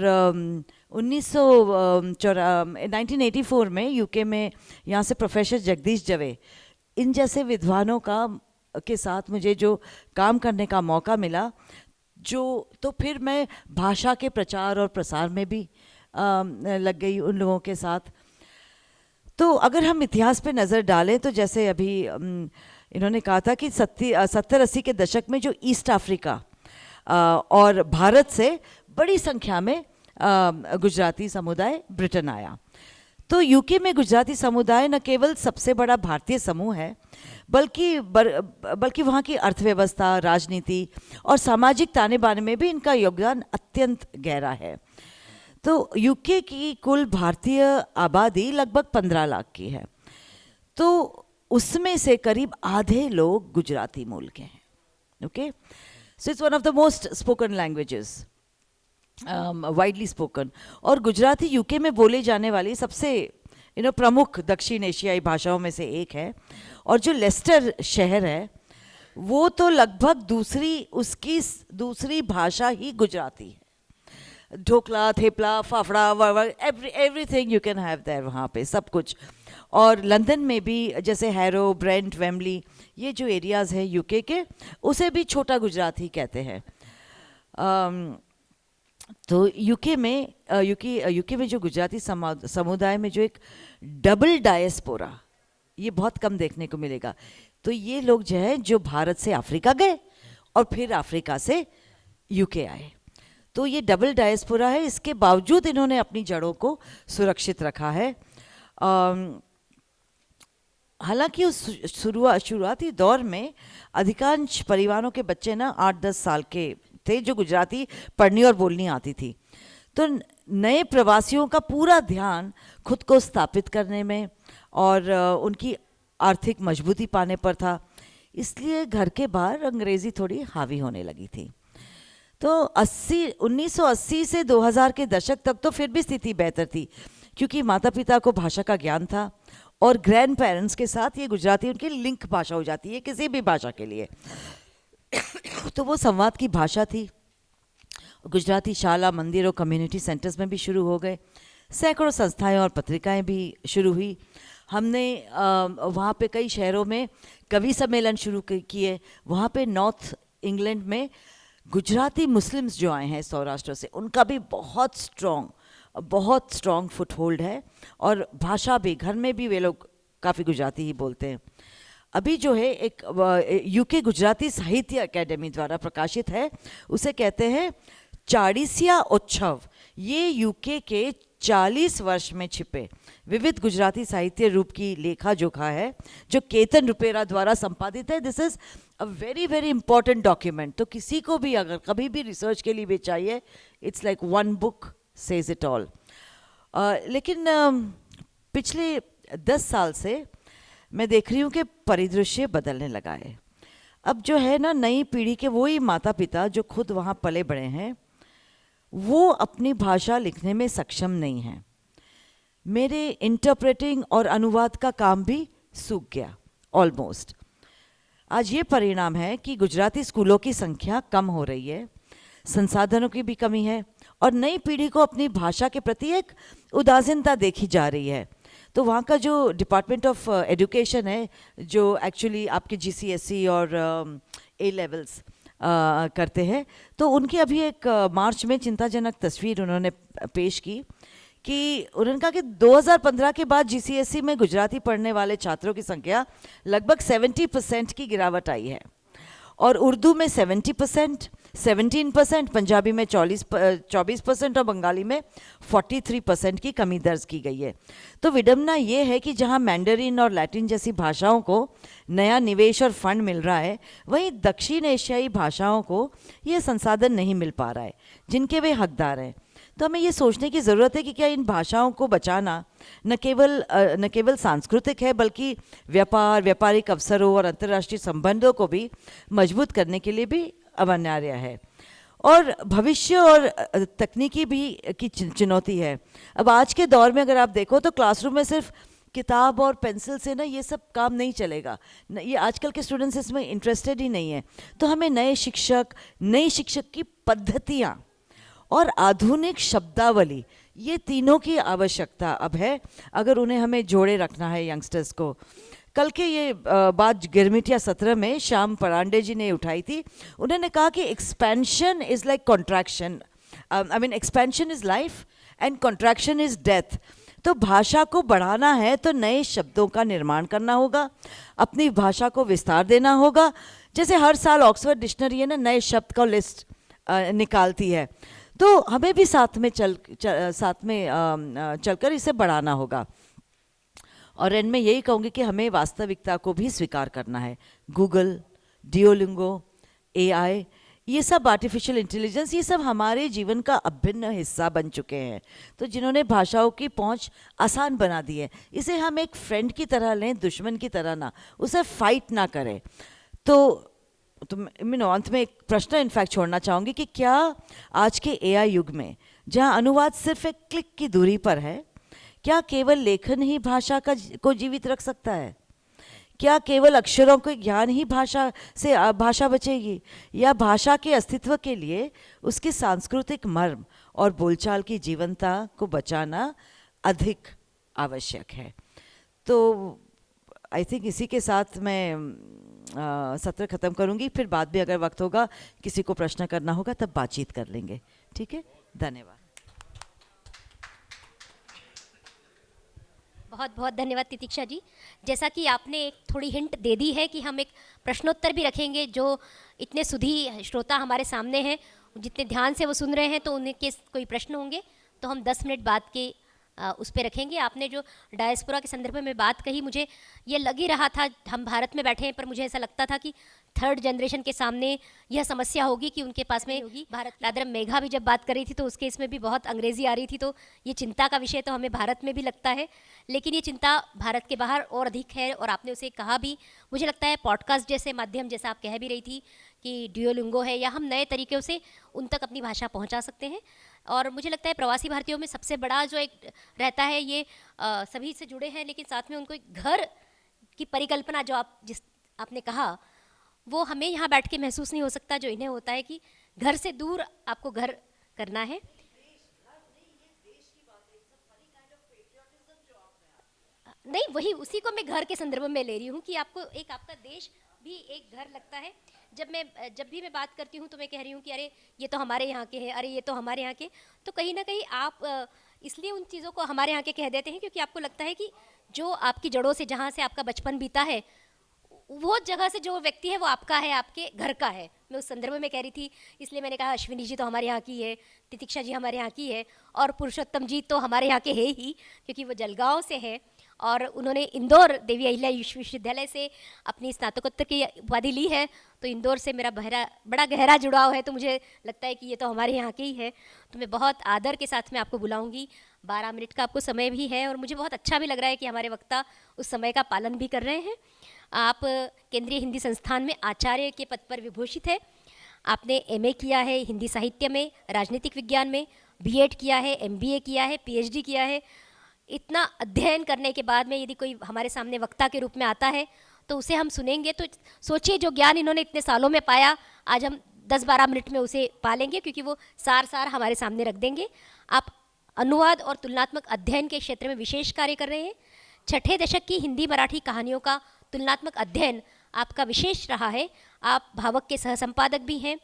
1984 में यूके में यहाँ से प्रोफेसर जगदीश दवे, इन जैसे विद्वानों के साथ मुझे जो काम करने का मौका मिला, तो फिर मैं भाषा के प्रचार और प्रसार में भी लग गई उन लोगों के साथ। तो अगर हम इतिहास पे नज़र डालें तो जैसे अभी इन्होंने कहा था कि 70-80 के दशक में जो ईस्ट अफ्रीका और भारत से बड़ी संख्या में गुजराती समुदाय ब्रिटेन आया। तो यूके में गुजराती समुदाय न केवल सबसे बड़ा भारतीय समूह है, बल्कि वहाँ की अर्थव्यवस्था, राजनीति और सामाजिक ताने बाने में भी इनका योगदान अत्यंत गहरा है। तो यूके की कुल भारतीय आबादी लगभग 15 लाख की है, तो उसमें से करीब आधे लोग गुजराती मूल के हैं। Okay, so it's one of the most spoken languages, widely spoken. और गुजराती यूके में बोले जाने वाली सबसे प्रमुख दक्षिण एशियाई भाषाओं में से एक है। और जो लेस्टर शहर है वो तो लगभग उसकी दूसरी भाषा ही गुजराती है। Dhokla, thepla, fafda, everything you can have their, वहाँ पे सब कुछ। और लंदन में भी जैसे हैरो, ब्रेंट, वेम्बली, ये जो एरियाज़ हैं यूके के, उसे भी छोटा गुजरात ही कहते हैं। तो यूके में जो गुजराती समुदाय में जो एक डबल डायस्पोरा, ये बहुत कम देखने को मिलेगा। तो ये लोग जो है जो भारत से अफ्रीका गए और फिर अफ्रीका से यूके आए, तो ये डबल डायस्पोरा है। इसके बावजूद इन्होंने अपनी जड़ों को सुरक्षित रखा है। हालांकि उस शुरुआती दौर में अधिकांश परिवारों के बच्चे ना 8-10 साल के थे जो गुजराती पढ़नी और बोलनी आती थी। तो नए प्रवासियों का पूरा ध्यान खुद को स्थापित करने में और उनकी आर्थिक मजबूती पाने पर था, इसलिए घर के बाहर अंग्रेज़ी थोड़ी हावी होने लगी थी। तो 1980 से 2000 के दशक तक तो फिर भी स्थिति बेहतर थी, क्योंकि माता पिता को भाषा का ज्ञान था और ग्रैंड पेरेंट्स के साथ ये गुजराती उनकी लिंक भाषा हो जाती है किसी भी भाषा के लिए। तो वो संवाद की भाषा थी। गुजराती शाला, मंदिर और कम्युनिटी सेंटर्स में भी शुरू हो गए। सैकड़ों संस्थाएं और पत्रिकाएं भी शुरू हुई। हमने वहाँ पे कई शहरों में कवि सम्मेलन शुरू किए। वहाँ पे नॉर्थ इंग्लैंड में गुजराती मुस्लिम्स जो आए हैं सौराष्ट्र से, उनका भी बहुत स्ट्रॉन्ग फुटहोल्ड है। और भाषा भी, घर में भी वे लोग काफ़ी गुजराती ही बोलते हैं। अभी जो है एक यूके गुजराती साहित्य अकेडमी द्वारा प्रकाशित है, उसे कहते हैं चाड़ीसिया उत्सव। ये यूके के 40 वर्ष में छिपे विविध गुजराती साहित्य रूप की लेखा जोखा है, जो केतन रुपेरा द्वारा संपादित है। This is a very very important document. तो किसी को भी अगर कभी भी रिसर्च के लिए भी चाहिए, it's like one book says it all. लेकिन पिछले 10 साल से मैं देख रही हूँ कि परिदृश्य बदलने लगा है। अब जो है ना, नई पीढ़ी के वही माता पिता जो खुद वहाँ पले बड़े हैं, वो अपनी भाषा लिखने में सक्षम नहीं हैं। मेरे इंटरप्रेटिंग और अनुवाद का काम भी सूख गया ऑलमोस्ट। आज ये परिणाम है कि गुजराती स्कूलों की संख्या कम हो रही है, संसाधनों की भी कमी है और नई पीढ़ी को अपनी भाषा के प्रति एक उदासीनता देखी जा रही है। तो वहाँ का जो डिपार्टमेंट ऑफ एजुकेशन है, जो एक्चुअली आपके GCSE और A लेवल्स करते हैं, तो उनकी अभी एक मार्च में चिंताजनक तस्वीर उन्होंने पेश की कि उन्होंने कहा कि 2015 के बाद GCSE में गुजराती पढ़ने वाले छात्रों की संख्या लगभग 70% की गिरावट आई है। और उर्दू में 70%, 17%, पंजाबी में 24% और बंगाली में 43% की कमी दर्ज की गई है। तो विडंबना ये है कि जहां मैंडरीन और लैटिन जैसी भाषाओं को नया निवेश और फंड मिल रहा है, वहीं दक्षिण एशियाई भाषाओं को ये संसाधन नहीं मिल पा रहा है जिनके वे हकदार हैं। तो हमें ये सोचने की ज़रूरत है कि क्या इन भाषाओं को बचाना न केवल सांस्कृतिक है, बल्कि व्यापार, व्यापारिक अवसरों और अंतर्राष्ट्रीय संबंधों को भी मजबूत करने के लिए भी अनिवार्य है। और भविष्य और तकनीकी भी की चुनौती है। अब आज के दौर में अगर आप देखो तो क्लासरूम में सिर्फ किताब और पेंसिल से ना ये सब काम नहीं चलेगा। ये आजकल के स्टूडेंट्स इसमें इंटरेस्टेड ही नहीं है। तो हमें नए शिक्षक की पद्धतियाँ और आधुनिक शब्दावली, ये तीनों की आवश्यकता अब है अगर उन्हें हमें जोड़े रखना है यंगस्टर्स को। कल के ये बात गिरमिटिया सत्र में श्याम परांडे जी ने उठाई थी। उन्होंने कहा कि expansion is like contraction, I mean expansion is life and contraction is death. तो भाषा को बढ़ाना है तो नए शब्दों का निर्माण करना होगा, अपनी भाषा को विस्तार देना होगा। जैसे हर साल ऑक्सफोर्ड डिक्शनरी है ना, नए शब्द का लिस्ट निकालती है, तो हमें भी साथ में चलकर इसे बढ़ाना होगा। और एंड में यही कहूँगी कि हमें वास्तविकता को भी स्वीकार करना है। गूगल, डिओलिंगो, AI, ये सब आर्टिफिशियल इंटेलिजेंस, ये सब हमारे जीवन का अभिन्न हिस्सा बन चुके हैं। तो जिन्होंने भाषाओं की पहुंच आसान बना दी है, इसे हम एक फ्रेंड की तरह लें, दुश्मन की तरह ना, उसे फाइट ना करें। तो मैं अंत में एक प्रश्न इनफैक्ट छोड़ना चाहूँगी कि क्या आज के AI युग में, जहाँ अनुवाद सिर्फ एक क्लिक की दूरी पर है, क्या केवल लेखन ही भाषा को जीवित रख सकता है? क्या केवल अक्षरों के ज्ञान ही भाषा बचेगी, या भाषा के अस्तित्व के लिए उसकी सांस्कृतिक मर्म और बोलचाल की जीवंतता को बचाना अधिक आवश्यक है? तो आई थिंक इसी के साथ मैं सत्र खत्म करूंगी। फिर बाद में अगर वक्त होगा, किसी को प्रश्न करना होगा, तब बातचीत कर लेंगे। ठीक है, धन्यवाद।
बहुत बहुत धन्यवाद तितिक्षा जी। जैसा कि आपने एक थोड़ी हिंट दे दी है कि हम एक प्रश्नोत्तर भी रखेंगे, जो इतने सुधी श्रोता हमारे सामने हैं, जितने ध्यान से वो सुन रहे हैं, तो उनके कोई प्रश्न होंगे तो हम 10 मिनट बाद के उस पर रखेंगे। आपने जो डायस्पोरा के संदर्भ में बात कही, मुझे ये लग ही रहा था, हम भारत में बैठे हैं पर मुझे ऐसा लगता था कि थर्ड जनरेशन के सामने यह समस्या होगी कि उनके पास में होगी। भारत लादरम मेघा भी जब बात कर रही थी तो उसके इसमें भी बहुत अंग्रेजी आ रही थी, तो ये चिंता का विषय तो हमें भारत में भी लगता है, लेकिन ये चिंता भारत के बाहर और अधिक है। और आपने उसे कहा भी, मुझे लगता है पॉडकास्ट जैसे माध्यम, जैसा आप कह भी रही थी कि डिओलिंगो है, या हम नए तरीक़ों से उन तक अपनी भाषा पहुंचा सकते हैं। और मुझे लगता है प्रवासी भारतीयों में सबसे बड़ा जो एक रहता है, ये सभी से जुड़े हैं, लेकिन साथ में उनको एक घर की परिकल्पना, जो आपने कहा, वो हमें यहाँ बैठ के महसूस नहीं हो सकता, जो इन्हें होता है कि घर से दूर आपको घर करना है। नहीं, वही उसी को मैं घर के संदर्भ में ले रही हूँ कि आपको एक आपका देश भी एक घर लगता है। जब भी मैं बात करती हूँ तो मैं कह रही हूँ कि अरे ये तो हमारे यहाँ के हैं, अरे ये तो हमारे यहाँ के, तो कहीं ना कहीं आप इसलिए उन चीज़ों को हमारे यहाँ के कह देते हैं क्योंकि आपको लगता है कि जो आपकी जड़ों से, जहाँ से आपका बचपन बीता है, वो जगह से जो व्यक्ति है वो आपका है, आपके घर का है। मैं उस संदर्भ में कह रही थी, इसलिए मैंने कहा अश्विनी जी तो हमारे यहाँ की है, तितिक्षा जी हमारे यहाँ की है, और पुरुषोत्तम जी तो हमारे यहाँ के है ही, क्योंकि वो जलगांव से है और उन्होंने इंदौर देवी अहिल्या विश्वविद्यालय से अपनी स्नातकोत्तर की उपाधि ली है। तो इंदौर से मेरा बड़ा गहरा जुड़ाव है, तो मुझे लगता है कि ये तो हमारे यहाँ के ही है। तो मैं बहुत आदर के साथ में आपको बुलाऊंगी। 12 मिनट का आपको समय भी है और मुझे बहुत अच्छा भी लग रहा है कि हमारे वक्ता उस समय का पालन भी कर रहे हैं। आप केंद्रीय हिंदी संस्थान में आचार्य के पद पर विभूषित है। आपने MA किया है हिंदी साहित्य में, राजनीतिक विज्ञान में, B.Ed किया है, MBA किया है, PhD किया है। इतना अध्ययन करने के बाद में यदि कोई हमारे सामने वक्ता के रूप में आता है तो उसे हम सुनेंगे, तो सोचिए जो ज्ञान इन्होंने इतने सालों में पाया, आज हम 10-12 मिनट में उसे पालेंगे, क्योंकि वो सार हमारे सामने रख देंगे। आप अनुवाद और तुलनात्मक अध्ययन के क्षेत्र में विशेष कार्य कर रहे हैं। 6ठे दशक की हिंदी मराठी कहानियों का तुलनात्मक अध्ययन आपका विशेष रहा है। आप भावक के सह संपादक भी हैं।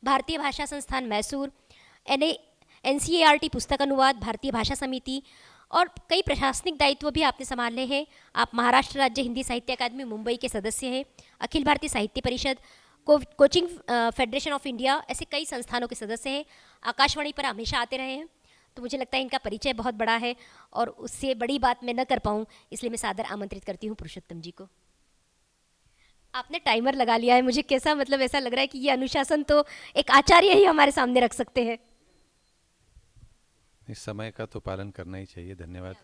भारतीय भाषा संस्थान मैसूर, NCERT पुस्तक अनुवाद, भारतीय भाषा समिति और कई प्रशासनिक दायित्व भी आपने संभाले हैं। आप महाराष्ट्र राज्य हिंदी साहित्य अकादमी मुंबई के सदस्य हैं। अखिल भारतीय साहित्य परिषद, कोचिंग फेडरेशन ऑफ इंडिया, ऐसे कई संस्थानों के सदस्य हैं। आकाशवाणी पर हमेशा आते रहे हैं, तो मुझे लगता है इनका परिचय बहुत बड़ा है और उससे बड़ी बात मैं न कर पाऊँ, इसलिए मैं सादर आमंत्रित करती हूँ पुरुषोत्तम जी को। आपने टाइमर लगा लिया है, मुझे कैसा मतलब ऐसा लग रहा है कि ये अनुशासन तो एक आचार्य ही हमारे सामने रख सकते हैं।
इस समय का तो पालन करना ही चाहिए। धन्यवाद,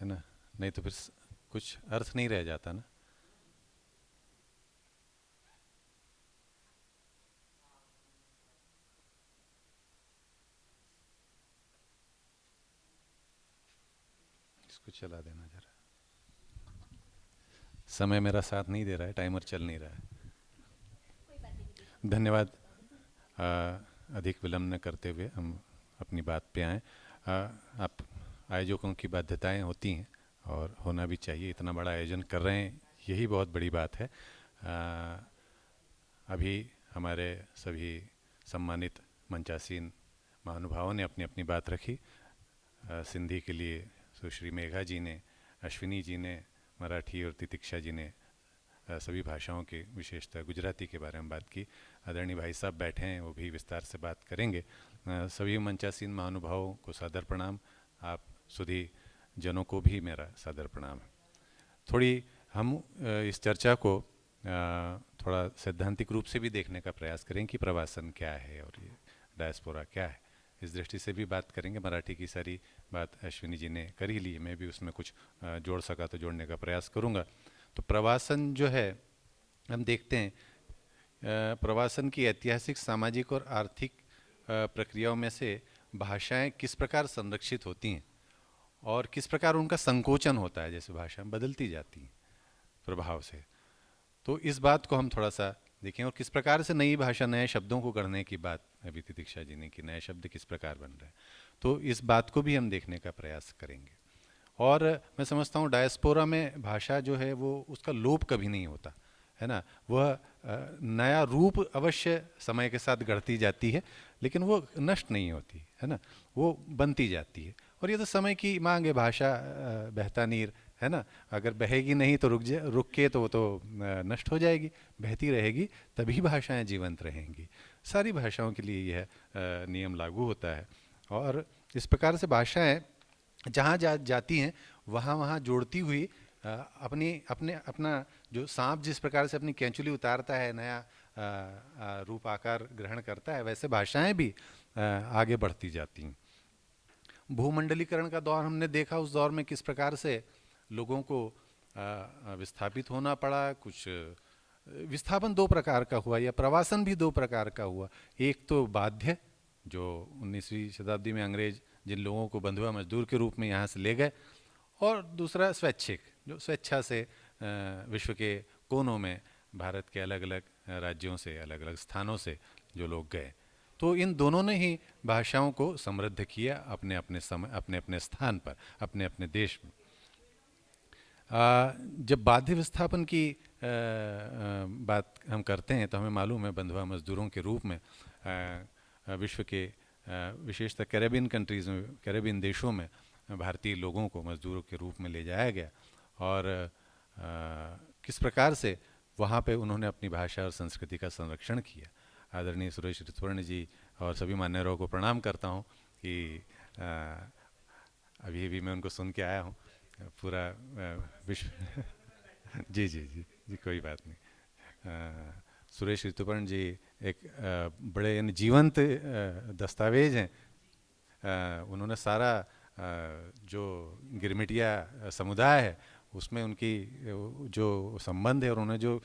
है ना, नहीं तो फिर कुछ अर्थ नहीं रह जाता ना। इसको चला देना जरा, समय मेरा साथ नहीं दे रहा है, टाइमर चल नहीं रहा है। धन्यवाद। अधिक विलंब न करते हुए हम अपनी बात पे आएँ। आप आयोजकों की बाध्यताएं होती हैं और होना भी चाहिए, इतना बड़ा आयोजन कर रहे हैं, यही बहुत बड़ी बात है। अभी हमारे सभी सम्मानित मंचासीन महानुभावों ने अपनी अपनी बात रखी। सिंधी के लिए सुश्री मेघा जी ने, अश्विनी जी ने, मराठी और तितिक्षा जी ने सभी भाषाओं की विशेषता गुजराती के बारे में बात की। आदरणीय भाई साहब बैठे हैं, वो भी विस्तार से बात करेंगे। सभी मंचासीन महानुभावों को सादर प्रणाम। आप सुधी जनों को भी मेरा सादर प्रणाम है। थोड़ी हम इस चर्चा को थोड़ा सैद्धांतिक रूप से भी देखने का प्रयास करें कि प्रवासन क्या है और ये डायस्पोरा क्या है, इस दृष्टि से भी बात करेंगे। मराठी की सारी बात अश्विनी जी ने कर ही ली, मैं भी उसमें कुछ जोड़ सका तो जोड़ने का प्रयास करूँगा। तो प्रवासन जो है, हम देखते हैं प्रवासन की ऐतिहासिक, सामाजिक और आर्थिक प्रक्रियाओं में से भाषाएं किस प्रकार संरक्षित होती हैं और किस प्रकार उनका संकोचन होता है, जैसे भाषाएं बदलती जाती हैं प्रभाव से। तो इस बात को हम थोड़ा सा देखें और किस प्रकार से नई भाषा, नए शब्दों को गढ़ने की बात अभी तितिक्षा जी ने कि नए शब्द किस प्रकार बन रहे हैं, तो इस बात को भी हम देखने का प्रयास करेंगे। और मैं समझता हूँ डायस्पोरा में भाषा जो है वो उसका लोप कभी नहीं होता है ना, वह नया रूप अवश्य समय के साथ गढ़ती जाती है, लेकिन वो नष्ट नहीं होती है ना, वो बनती जाती है। और ये तो समय की मांग है, भाषा बहता नीर है ना, अगर बहेगी नहीं तो रुक के तो वो तो नष्ट हो जाएगी, बहती रहेगी तभी भाषाएं जीवंत रहेंगी। सारी भाषाओं के लिए यह नियम लागू होता है। और इस प्रकार से भाषाएं जहाँ जाती हैं वहाँ वहाँ जोड़ती हुई अपना जो सांप जिस प्रकार से अपनी कैंचुली उतारता है, नया रूप आकार ग्रहण करता है, वैसे भाषाएं भी आगे बढ़ती जाती हैं। भूमंडलीकरण का दौर हमने देखा, उस दौर में किस प्रकार से लोगों को विस्थापित होना पड़ा। कुछ विस्थापन दो प्रकार का हुआ या प्रवासन भी दो प्रकार का हुआ। एक तो बाध्य, जो 19वीं शताब्दी में अंग्रेज जिन लोगों को बंधुआ मजदूर के रूप में यहाँ से ले गए, और दूसरा स्वैच्छिक, जो स्वेच्छा से विश्व के कोनों में भारत के अलग अलग राज्यों से, अलग अलग स्थानों से जो लोग गए। तो इन दोनों ने ही भाषाओं को समृद्ध किया अपने अपने समय, अपने अपने स्थान पर, अपने अपने देश में। जब बाध्य विस्थापन की बात हम करते हैं तो हमें मालूम है बंधुआ मजदूरों के रूप में विश्व के विशेषतः कैरेबियन कंट्रीज़ में, कैरेबियन देशों में भारतीय लोगों को मजदूरों के रूप में ले जाया गया और किस प्रकार से वहाँ पे उन्होंने अपनी भाषा और संस्कृति का संरक्षण किया। आदरणीय सुरेश ऋतुपर्ण जी और सभी मान्यवरों को प्रणाम करता हूँ कि अभी भी मैं उनको सुन के आया हूँ पूरा विश्व जी जी जी जी कोई बात नहीं। सुरेश ऋतुपर्ण जी एक बड़े जीवंत दस्तावेज हैं। उन्होंने सारा जो गिरमिटिया समुदाय है उसमें उनकी जो संबंध है और उन्हें जो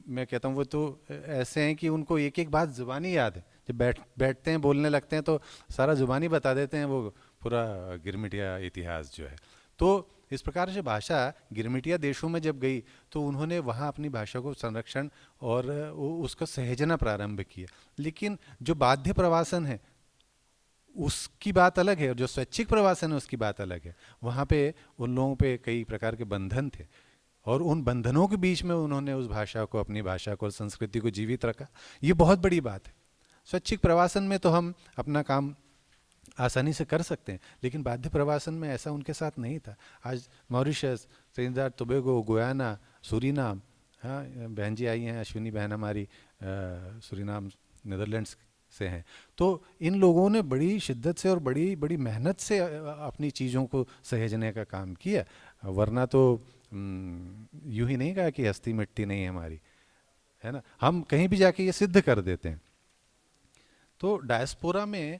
मैं कहता हूँ वो तो ऐसे हैं कि उनको एक एक बात ज़ुबानी याद है। जब बैठते हैं बोलने लगते हैं तो सारा ज़ुबानी बता देते हैं, वो पूरा गिरमिटिया इतिहास जो है। तो इस प्रकार से भाषा गिरमिटिया देशों में जब गई तो उन्होंने वहाँ अपनी भाषा को संरक्षण और उसका सहेजना प्रारंभ किया। लेकिन जो बाध्य प्रवासन है उसकी बात अलग है और जो स्वैच्छिक प्रवासन है उसकी बात अलग है। वहाँ पे उन लोगों पे कई प्रकार के बंधन थे और उन बंधनों के बीच में उन्होंने उस भाषा को, अपनी भाषा को और संस्कृति को जीवित रखा। ये बहुत बड़ी बात है। स्वैच्छिक प्रवासन में तो हम अपना काम आसानी से कर सकते हैं, लेकिन बाध्य प्रवासन में ऐसा उनके साथ नहीं था। आज Mauritius, Trinidad Tobago, Guyana, Suriname हाँ, बहन जी आई हैं, अश्विनी बहन हमारी सूरीनाम नीदरलैंड्स से हैं। तो इन लोगों ने बड़ी शिद्दत से और बड़ी बड़ी मेहनत से अपनी चीज़ों को सहेजने का काम किया, वरना तो यूं ही नहीं कहा कि हस्ती मिट्टी नहीं है हमारी, है ना, हम कहीं भी जाके ये सिद्ध कर देते हैं। तो डायस्पोरा में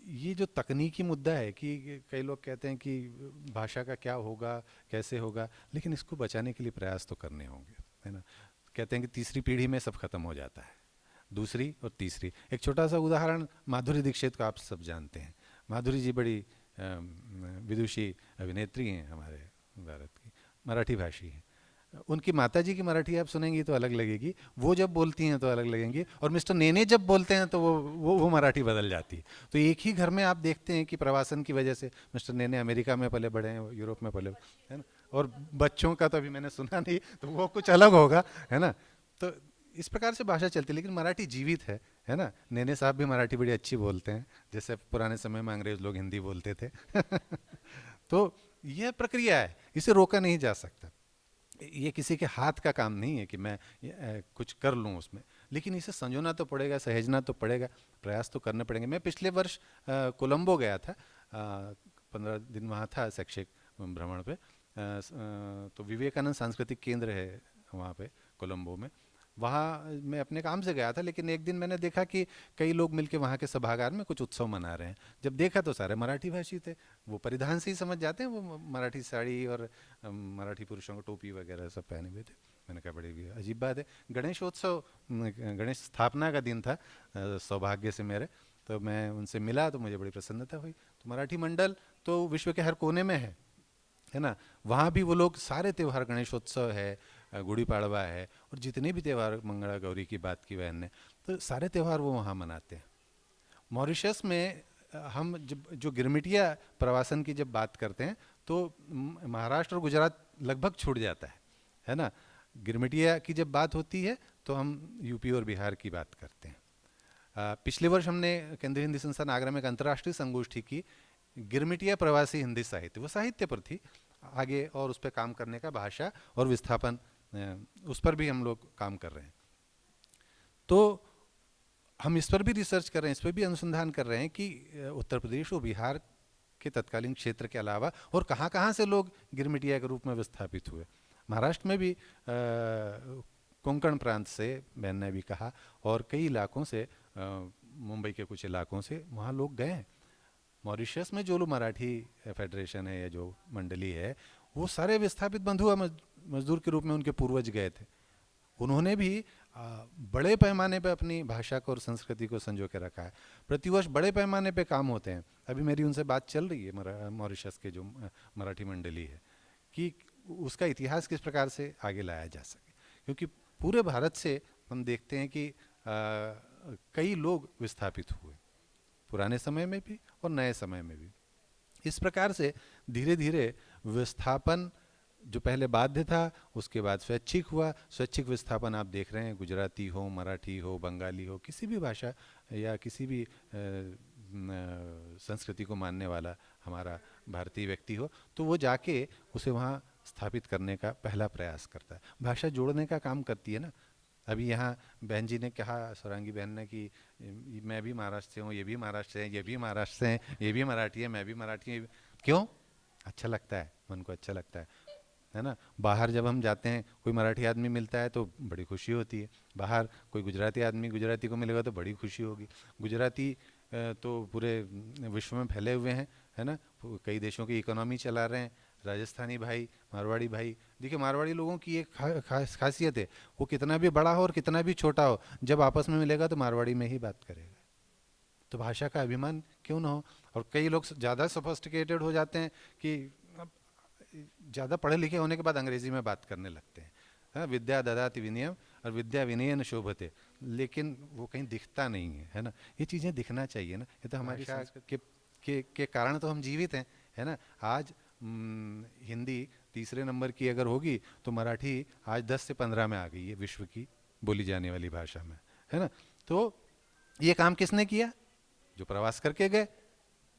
ये जो तकनीकी मुद्दा है कि कई लोग कहते हैं कि भाषा का क्या होगा, कैसे होगा, लेकिन इसको बचाने के लिए प्रयास तो करने होंगे, है ना। कहते हैं कि तीसरी पीढ़ी में सब खत्म हो जाता है, दूसरी और तीसरी। एक छोटा सा उदाहरण माधुरी दीक्षित को आप सब जानते हैं। माधुरी जी बड़ी विदुषी अभिनेत्री हैं हमारे भारत की, मराठी भाषी हैं। उनकी माता जी की मराठी आप सुनेंगी तो अलग लगेगी, वो जब बोलती हैं तो अलग लगेंगी, और मिस्टर नेने जब बोलते हैं तो वो मराठी बदल जाती है। तो एक ही घर में आप देखते हैं कि प्रवासन की वजह से मिस्टर नेने अमेरिका में पले बड़े हैं, यूरोप में पले, है ना, और बच्चों का तो अभी मैंने सुना नहीं, तो वो कुछ अलग होगा, है ना। तो इस प्रकार से भाषा चलती है, लेकिन मराठी जीवित है ना। नेने साहब भी मराठी बड़ी अच्छी बोलते हैं, जैसे पुराने समय में अंग्रेज लोग हिंदी बोलते थे। तो यह प्रक्रिया है, इसे रोका नहीं जा सकता। ये किसी के हाथ का काम नहीं है कि मैं कुछ कर लूँ उसमें, लेकिन इसे संजोना तो पड़ेगा, सहेजना तो पड़ेगा, प्रयास तो करने पड़ेंगे। मैं पिछले वर्ष कोलंबो गया था, 15 दिन वहाँ था शैक्षिक भ्रमण पे। तो विवेकानंद सांस्कृतिक केंद्र है वहाँ पे कोलंबो में, वहाँ मैं अपने काम से गया था, लेकिन एक दिन मैंने देखा कि कई लोग मिलके वहाँ के सभागार में कुछ उत्सव मना रहे हैं। जब देखा तो सारे मराठी भाषी थे, वो परिधान से ही समझ जाते हैं, वो मराठी साड़ी और मराठी पुरुषों को टोपी वगैरह सब पहने हुए थे। मैंने कहा बड़ी अजीब बात है, गणेशोत्सव, गणेश स्थापना का दिन था सौभाग्य से मेरे, तो मैं उनसे मिला तो मुझे बड़ी प्रसन्नता हुई। तो मराठी मंडल तो विश्व के हर कोने में है ना, वहाँ भी वो लोग सारे त्यौहार, गणेशोत्सव है, गुड़ी पाड़वा है, और जितने भी त्यौहार, मंगला गौरी की बात की बहन ने, तो सारे त्यौहार वो वहाँ मनाते हैं। मॉरिशस में हम जब जो गिरमिटिया प्रवासन की जब बात करते हैं तो महाराष्ट्र और गुजरात लगभग छूट जाता है ना। गिरमिटिया की जब बात होती है तो हम यूपी और बिहार की बात करते हैं। पिछले वर्ष हमने केंद्रीय हिंदी संस्थान आगरा में एक अंतर्राष्ट्रीय संगोष्ठी की, गिरमिटिया प्रवासी हिंदी साहित्य, वो साहित्य पर थी, आगे और उस पर काम करने का, भाषा और विस्थापन, उस पर भी हम लोग काम कर रहे हैं। तो हम इस पर भी रिसर्च कर रहे हैं, इस पर भी अनुसंधान कर रहे हैं कि उत्तर प्रदेश और बिहार के तत्कालीन क्षेत्र के अलावा और कहाँ कहाँ से लोग गिरमिटिया के रूप में विस्थापित हुए। महाराष्ट्र में भी कोंकण प्रांत से बहन ने भी कहा, और कई इलाकों से, मुंबई के कुछ इलाकों से वहाँ लोग गए हैं। मॉरिशस में जो लोग मराठी फेडरेशन है या जो मंडली है, वो सारे विस्थापित बंधुआ मजदूर के रूप में उनके पूर्वज गए थे। उन्होंने भी बड़े पैमाने पे अपनी भाषा को और संस्कृति को संजो के रखा है। प्रतिवर्ष बड़े पैमाने पे काम होते हैं। अभी मेरी उनसे बात चल रही है मॉरिशस के जो मराठी मंडली है, कि उसका इतिहास किस प्रकार से आगे लाया जा सके, क्योंकि पूरे भारत से हम देखते हैं कि कई लोग विस्थापित हुए, पुराने समय में भी और नए समय में भी। इस प्रकार से धीरे धीरे विस्थापन जो पहले बाध्य था, उसके बाद स्वैच्छिक हुआ। स्वैच्छिक विस्थापन आप देख रहे हैं, गुजराती हो, मराठी हो, बंगाली हो, किसी भी भाषा या किसी भी संस्कृति को मानने वाला हमारा भारतीय व्यक्ति हो, तो वो जाके उसे वहाँ स्थापित करने का पहला प्रयास करता है। भाषा जोड़ने का काम करती है ना। अभी यहाँ बहन जी ने कहा, स्वरांगी बहन ने, कि मैं भी महाराष्ट्र से हूँ, ये भी महाराष्ट्र से हैं, ये भी महाराष्ट्र से हैं, ये भी मराठी है, मैं भी मराठी हूँ। क्यों? अच्छा लगता है, मन को अच्छा लगता है ना। बाहर जब हम जाते हैं, कोई मराठी आदमी मिलता है तो बड़ी खुशी होती है, बाहर कोई गुजराती आदमी गुजराती को मिलेगा तो बड़ी खुशी होगी। गुजराती तो पूरे विश्व में फैले हुए हैं, है ना, कई देशों की इकोनॉमी चला रहे हैं। राजस्थानी भाई, मारवाड़ी भाई, देखिए मारवाड़ी लोगों की एक खासियत है, वो कितना भी बड़ा हो और कितना भी छोटा हो, जब आपस में मिलेगा तो मारवाड़ी में ही बात करेगा। तो भाषा का अभिमान क्यों ना हो। और कई लोग ज़्यादा सोफिस्टिकेटेड हो जाते हैं कि ज़्यादा पढ़े लिखे होने के बाद अंग्रेजी में बात करने लगते हैं। हाँ, विद्या ददाति विनयम और विद्या विनयन शोभते, लेकिन वो कहीं दिखता नहीं है ना। ये चीज़ें दिखना चाहिए ना, ये तो हमारी के कारण तो हम जीवित हैं, है ना। आज हिंदी तीसरे नंबर की अगर होगी तो मराठी आज 10 से 15 में आ गई है विश्व की बोली जाने वाली भाषा में, है ना। तो ये काम किसने किया? जो प्रवास करके गए,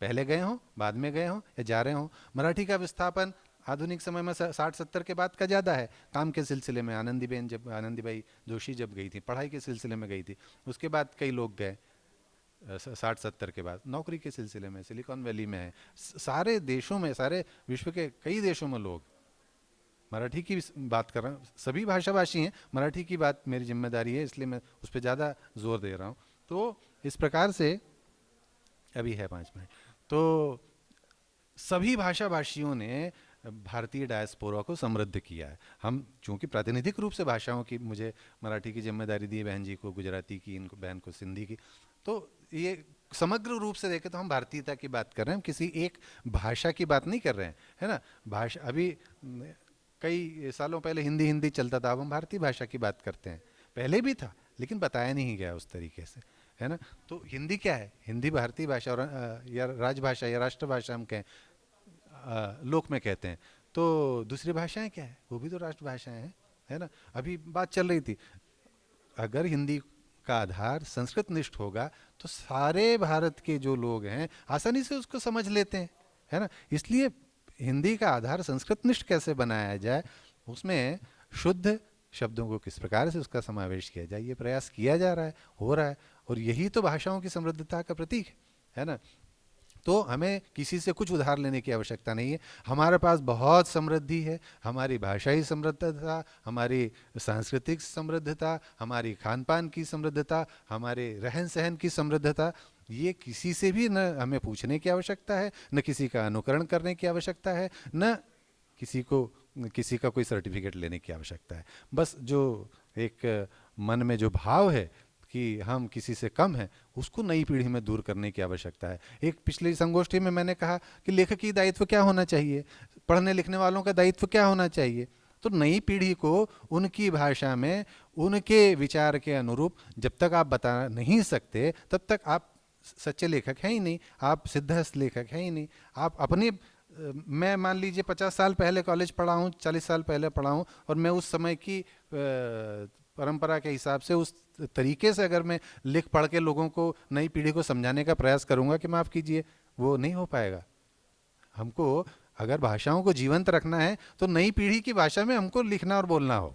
पहले गए हों, बाद में गए हों या जा रहे हों। मराठी का विस्थापन
आधुनिक समय में 60-70 के बाद का ज़्यादा है। काम के सिलसिले में आनंदीबाई जोशी जब गई थी, पढ़ाई के सिलसिले में गई थी, उसके बाद कई लोग गए 60-70 के बाद नौकरी के सिलसिले में, सिलिकॉन वैली में है। सारे देशों में, सारे विश्व के कई देशों में लोग, मराठी की बात कर रहा हूँ, सभी भाषाभाषी हैं, मराठी की बात मेरी जिम्मेदारी है इसलिए मैं उस पर ज़्यादा जोर दे रहा हूँ। तो इस प्रकार से अभी है 5 मिनट, तो सभी भाषाभाषियों ने भारतीय डायस्पोरा को समृद्ध किया है। हम चूंकि प्रातिनिधिक रूप से भाषाओं की मुझे मराठी की जिम्मेदारी दी है, बहन जी को गुजराती की, इनको बहन को सिंधी की, तो ये समग्र रूप से देखें तो हम भारतीयता की बात कर रहे हैं, हम किसी एक भाषा की बात नहीं कर रहे हैं, है ना। भाषा अभी कई सालों पहले हिंदी चलता था, अब हम भारतीय भाषा की बात करते हैं। पहले भी था लेकिन बताया नहीं गया उस तरीके से, है ना। तो हिंदी क्या है? हिंदी भारतीय भाषा और या राजभाषा या राष्ट्रभाषा हम कहें, लोक में कहते हैं। तो दूसरी भाषाएं क्या है? वो भी तो राष्ट्रभाषाएं हैं, है ना। अभी बात चल रही थी, अगर हिंदी का आधार संस्कृत निष्ठ होगा तो सारे भारत के जो लोग हैं आसानी से उसको समझ लेते हैं, है ना। इसलिए हिंदी का आधार संस्कृत निष्ठ कैसे बनाया जाए, उसमें शुद्ध शब्दों को किस प्रकार से उसका समावेश किया जाए, ये प्रयास किया जा रहा है, हो रहा है, और यही तो भाषाओं की समृद्धता का प्रतीक है ना। तो हमें किसी से कुछ उधार लेने की आवश्यकता नहीं है, हमारे पास बहुत समृद्धि है, हमारी भाषाई समृद्धता, हमारी सांस्कृतिक समृद्धता, हमारी खान पान की समृद्धता, हमारे रहन सहन की समृद्धता, ये किसी से भी न हमें पूछने की आवश्यकता है, न किसी का अनुकरण करने की आवश्यकता है, न किसी का कोई सर्टिफिकेट लेने की आवश्यकता है। बस जो एक मन में जो भाव है कि हम किसी से कम हैं, उसको नई पीढ़ी में दूर करने की आवश्यकता है। एक पिछली संगोष्ठी में मैंने कहा कि लेखक की दायित्व क्या होना चाहिए, पढ़ने लिखने वालों का दायित्व क्या होना चाहिए। तो नई पीढ़ी को उनकी भाषा में उनके विचार के अनुरूप जब तक आप बता नहीं सकते, तब तक आप सच्चे लेखक हैं ही नहीं, आप सिद्धहस्त लेखक हैं ही नहीं। आप अपनी मैं मान लीजिए 50 साल पहले कॉलेज पढ़ा हूँ, 40 साल पहले पढ़ा हूँ, और मैं उस समय की परंपरा के हिसाब से उस तरीके से अगर मैं लिख पढ़ के लोगों को, नई पीढ़ी को समझाने का प्रयास करूंगा कि माफ़ कीजिए, वो नहीं हो पाएगा। हमको अगर भाषाओं को जीवंत रखना है तो नई पीढ़ी की भाषा में हमको लिखना और बोलना हो,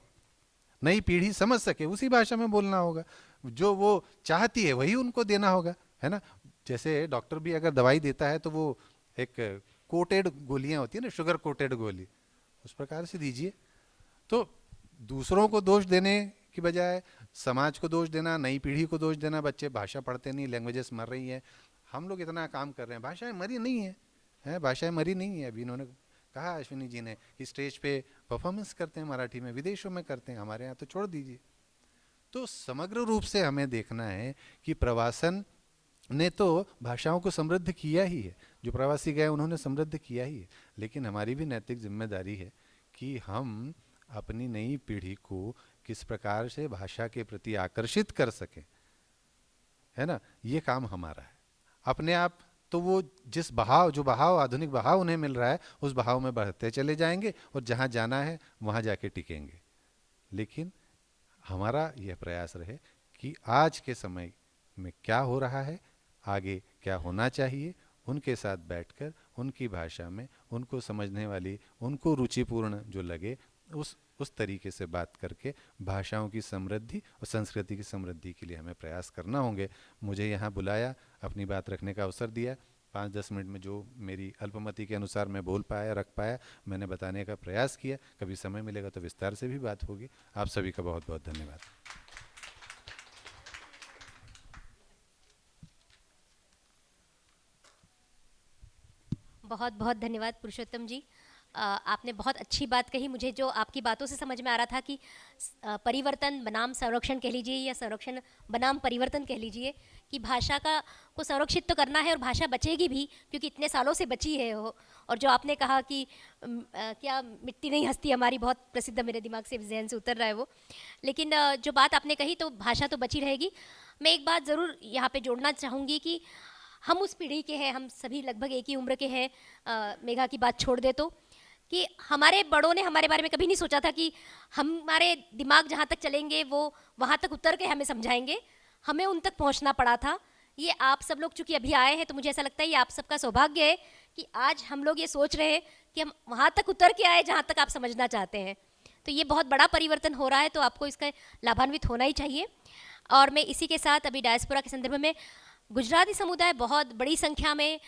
नई पीढ़ी समझ सके उसी भाषा में बोलना होगा, जो वो चाहती है वही उनको देना होगा, है ना। जैसे डॉक्टर भी अगर दवाई देता है तो वो एक कोटेड गोलियां होती है ना, शुगर कोटेड गोली, उस प्रकार से दीजिए। तो दूसरों को दोष देने की बजाय समाज को दोष देना, नई पीढ़ी को दोष देना, बच्चे भाषा पढ़ते नहीं, लैंग्वेजेस मर रही हैं, हम लोग इतना काम कर रहे हैं, भाषाएं मरी नहीं है, भाषाएं मरी नहीं है। अभी इन्होंने कहा अश्विनी जी ने कि स्टेज पे परफॉर्मेंस करते हैं मराठी में, विदेशों में करते हैं, हमारे यहाँ तो छोड़ दीजिए। तो समग्र रूप से हमें देखना है कि प्रवासन ने तो भाषाओं को समृद्ध किया ही है, जो प्रवासी गए उन्होंने समृद्ध किया ही है, लेकिन हमारी भी नैतिक जिम्मेदारी है कि हम अपनी नई पीढ़ी को किस प्रकार से भाषा के प्रति आकर्षित कर सकें, है ना। ये काम हमारा है। अपने आप तो वो जिस बहाव, जो बहाव, आधुनिक बहाव उन्हें मिल रहा है, उस बहाव में बढ़ते चले जाएंगे और जहाँ जाना है वहाँ जाके टिकेंगे। लेकिन हमारा यह प्रयास रहे कि आज के समय में क्या हो रहा है, आगे क्या होना चाहिए, उनके साथ बैठकर उनकी भाषा में उनको समझने वाली, उनको रुचिपूर्ण जो लगे उस तरीके से बात करके भाषाओं की समृद्धि और संस्कृति की समृद्धि के लिए हमें प्रयास करना होंगे। मुझे यहाँ बुलाया, अपनी बात रखने का अवसर दिया, 5-10 मिनट में जो मेरी अल्पमति के अनुसार मैं बोल पाया, रख पाया, मैंने बताने का प्रयास किया। कभी समय मिलेगा तो विस्तार से भी बात होगी। आप सभी का बहुत बहुत धन्यवाद।
बहुत बहुत धन्यवाद पुरुषोत्तम जी, आपने बहुत अच्छी बात कही। मुझे जो आपकी बातों से समझ में आ रहा था कि परिवर्तन बनाम संरक्षण कह लीजिए या संरक्षण बनाम परिवर्तन कह लीजिए, कि भाषा को संरक्षित तो करना है और भाषा बचेगी भी, क्योंकि इतने सालों से बची है वो। और जो आपने कहा कि क्या मिट्टी नहीं हंसती हमारी, बहुत प्रसिद्ध, मेरे दिमाग से जहन से उतर रहा है वो। लेकिन जो बात आपने कही तो भाषा तो बची रहेगी। मैं एक बात ज़रूर यहाँ पे जोड़ना चाहूँगी कि हम उस पीढ़ी के हैं, हम सभी लगभग एक ही उम्र के हैं, मेघा की बात छोड़ दे तो, कि हमारे बड़ों ने हमारे बारे में कभी नहीं सोचा था कि हमारे दिमाग जहाँ तक चलेंगे वो वहाँ तक उतर के हमें समझाएंगे, हमें उन तक पहुँचना पड़ा था। ये आप सब लोग चूँकि अभी आए हैं तो मुझे ऐसा लगता है ये आप सबका सौभाग्य है कि आज हम लोग ये सोच रहे हैं कि हम वहाँ तक उतर के आए जहाँ तक आप समझना चाहते हैं। तो ये बहुत बड़ा परिवर्तन हो रहा है, तो आपको इसका लाभान्वित होना ही चाहिए। और मैं इसी के साथ अभी डायस्पोरा के संदर्भ में, गुजराती समुदाय बहुत बड़ी संख्या में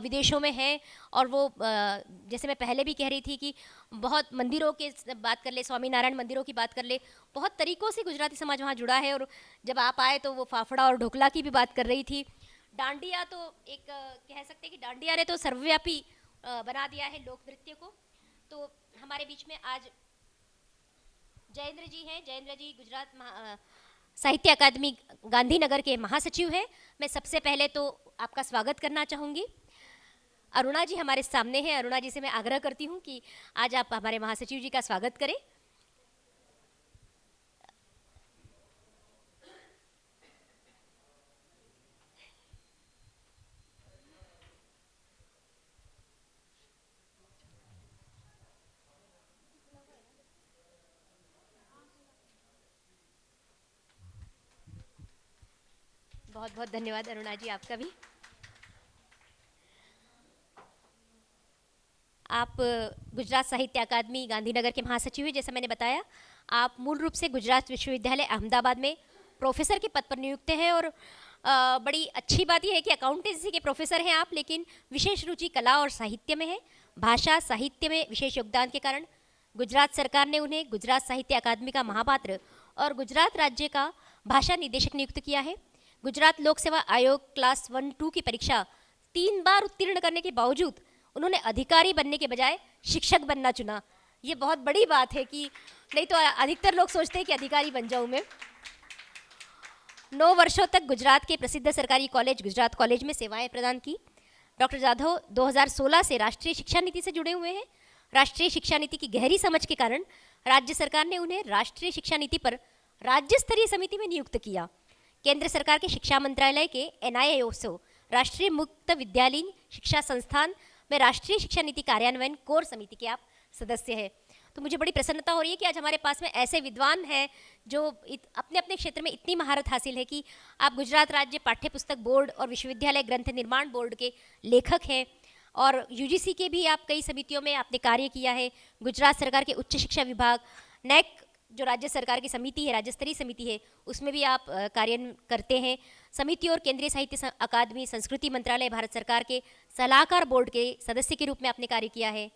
विदेशों में है, और वो जैसे मैं पहले भी कह रही थी कि बहुत मंदिरों के बात कर ले, स्वामीनारायण मंदिरों की बात कर ले, बहुत तरीक़ों से गुजराती समाज वहाँ जुड़ा है। और जब आप आए तो वो फाफड़ा और ढोकला की भी बात कर रही थी। डांडिया तो एक कह सकते हैं कि डांडिया ने तो सर्वव्यापी बना दिया है लोक नृत्य को। तो हमारे बीच में आज जयेंद्र जी हैं। जयेंद्र जी गुजरात साहित्य अकादमी गांधीनगर के महासचिव हैं। मैं सबसे पहले तो आपका स्वागत करना चाहूँगी। अरुणा जी हमारे सामने हैं। अरुणा जी से मैं आग्रह करती हूँ कि आज आप हमारे महासचिव जी का स्वागत करें। बहुत बहुत धन्यवाद अरुणा जी, आपका भी। आप गुजरात साहित्य अकादमी गांधीनगर के महासचिव हैं। जैसा मैंने बताया, आप मूल रूप से गुजरात विश्वविद्यालय अहमदाबाद में प्रोफेसर के पद पर नियुक्त हैं। और बड़ी अच्छी बात यह है कि अकाउंटेंसी के प्रोफेसर हैं आप, लेकिन विशेष रुचि कला और साहित्य में है। भाषा साहित्य में विशेष योगदान के कारण गुजरात सरकार ने उन्हें गुजरात साहित्य अकादमी का महापात्र और गुजरात राज्य का भाषा निदेशक नियुक्त किया है। गुजरात लोक सेवा आयोग क्लास 1-2 की परीक्षा 3 बार उत्तीर्ण करने के बावजूद उन्होंने अधिकारी बनने के बजाय शिक्षक बनना चुना। ये बहुत बड़ी बात है, कि नहीं तो अधिकतर लोग सोचते हैं कि अधिकारी बन जाऊं मैं। 9 वर्षों तक गुजरात के प्रसिद्ध सरकारी कॉलेज गुजरात कॉलेज में सेवाएं प्रदान की। डॉक्टर जाधव 2016 से राष्ट्रीय शिक्षा नीति से जुड़े हुए हैं। राष्ट्रीय शिक्षा नीति की गहरी समझ के कारण राज्य सरकार ने उन्हें राष्ट्रीय शिक्षा नीति पर राज्य स्तरीय समिति में नियुक्त किया। केंद्र सरकार के शिक्षा मंत्रालय के NIOSO राष्ट्रीय मुक्त विद्यालयीन शिक्षा संस्थान में राष्ट्रीय शिक्षा नीति कार्यान्वयन कोर समिति के आप सदस्य हैं। तो मुझे बड़ी प्रसन्नता हो रही है कि आज हमारे पास में ऐसे विद्वान हैं जो अपने अपने क्षेत्र में इतनी महारत हासिल है कि आप गुजरात राज्य पाठ्य पुस्तक बोर्ड और विश्वविद्यालय ग्रंथ निर्माण बोर्ड के लेखक हैं, और UGC के भी आप कई समितियों में आपने कार्य किया है। गुजरात सरकार के उच्च शिक्षा विभाग, NAC जो राज्य सरकार की समिति है, राज्य स्तरीय समिति है, उसमें भी आप कार्य करते हैं। समिति और केंद्रीय साहित्य अकादमी, संस्कृति मंत्रालय, भारत सरकार के सलाहकार बोर्ड के सदस्य के रूप में आपने कार्य किया है।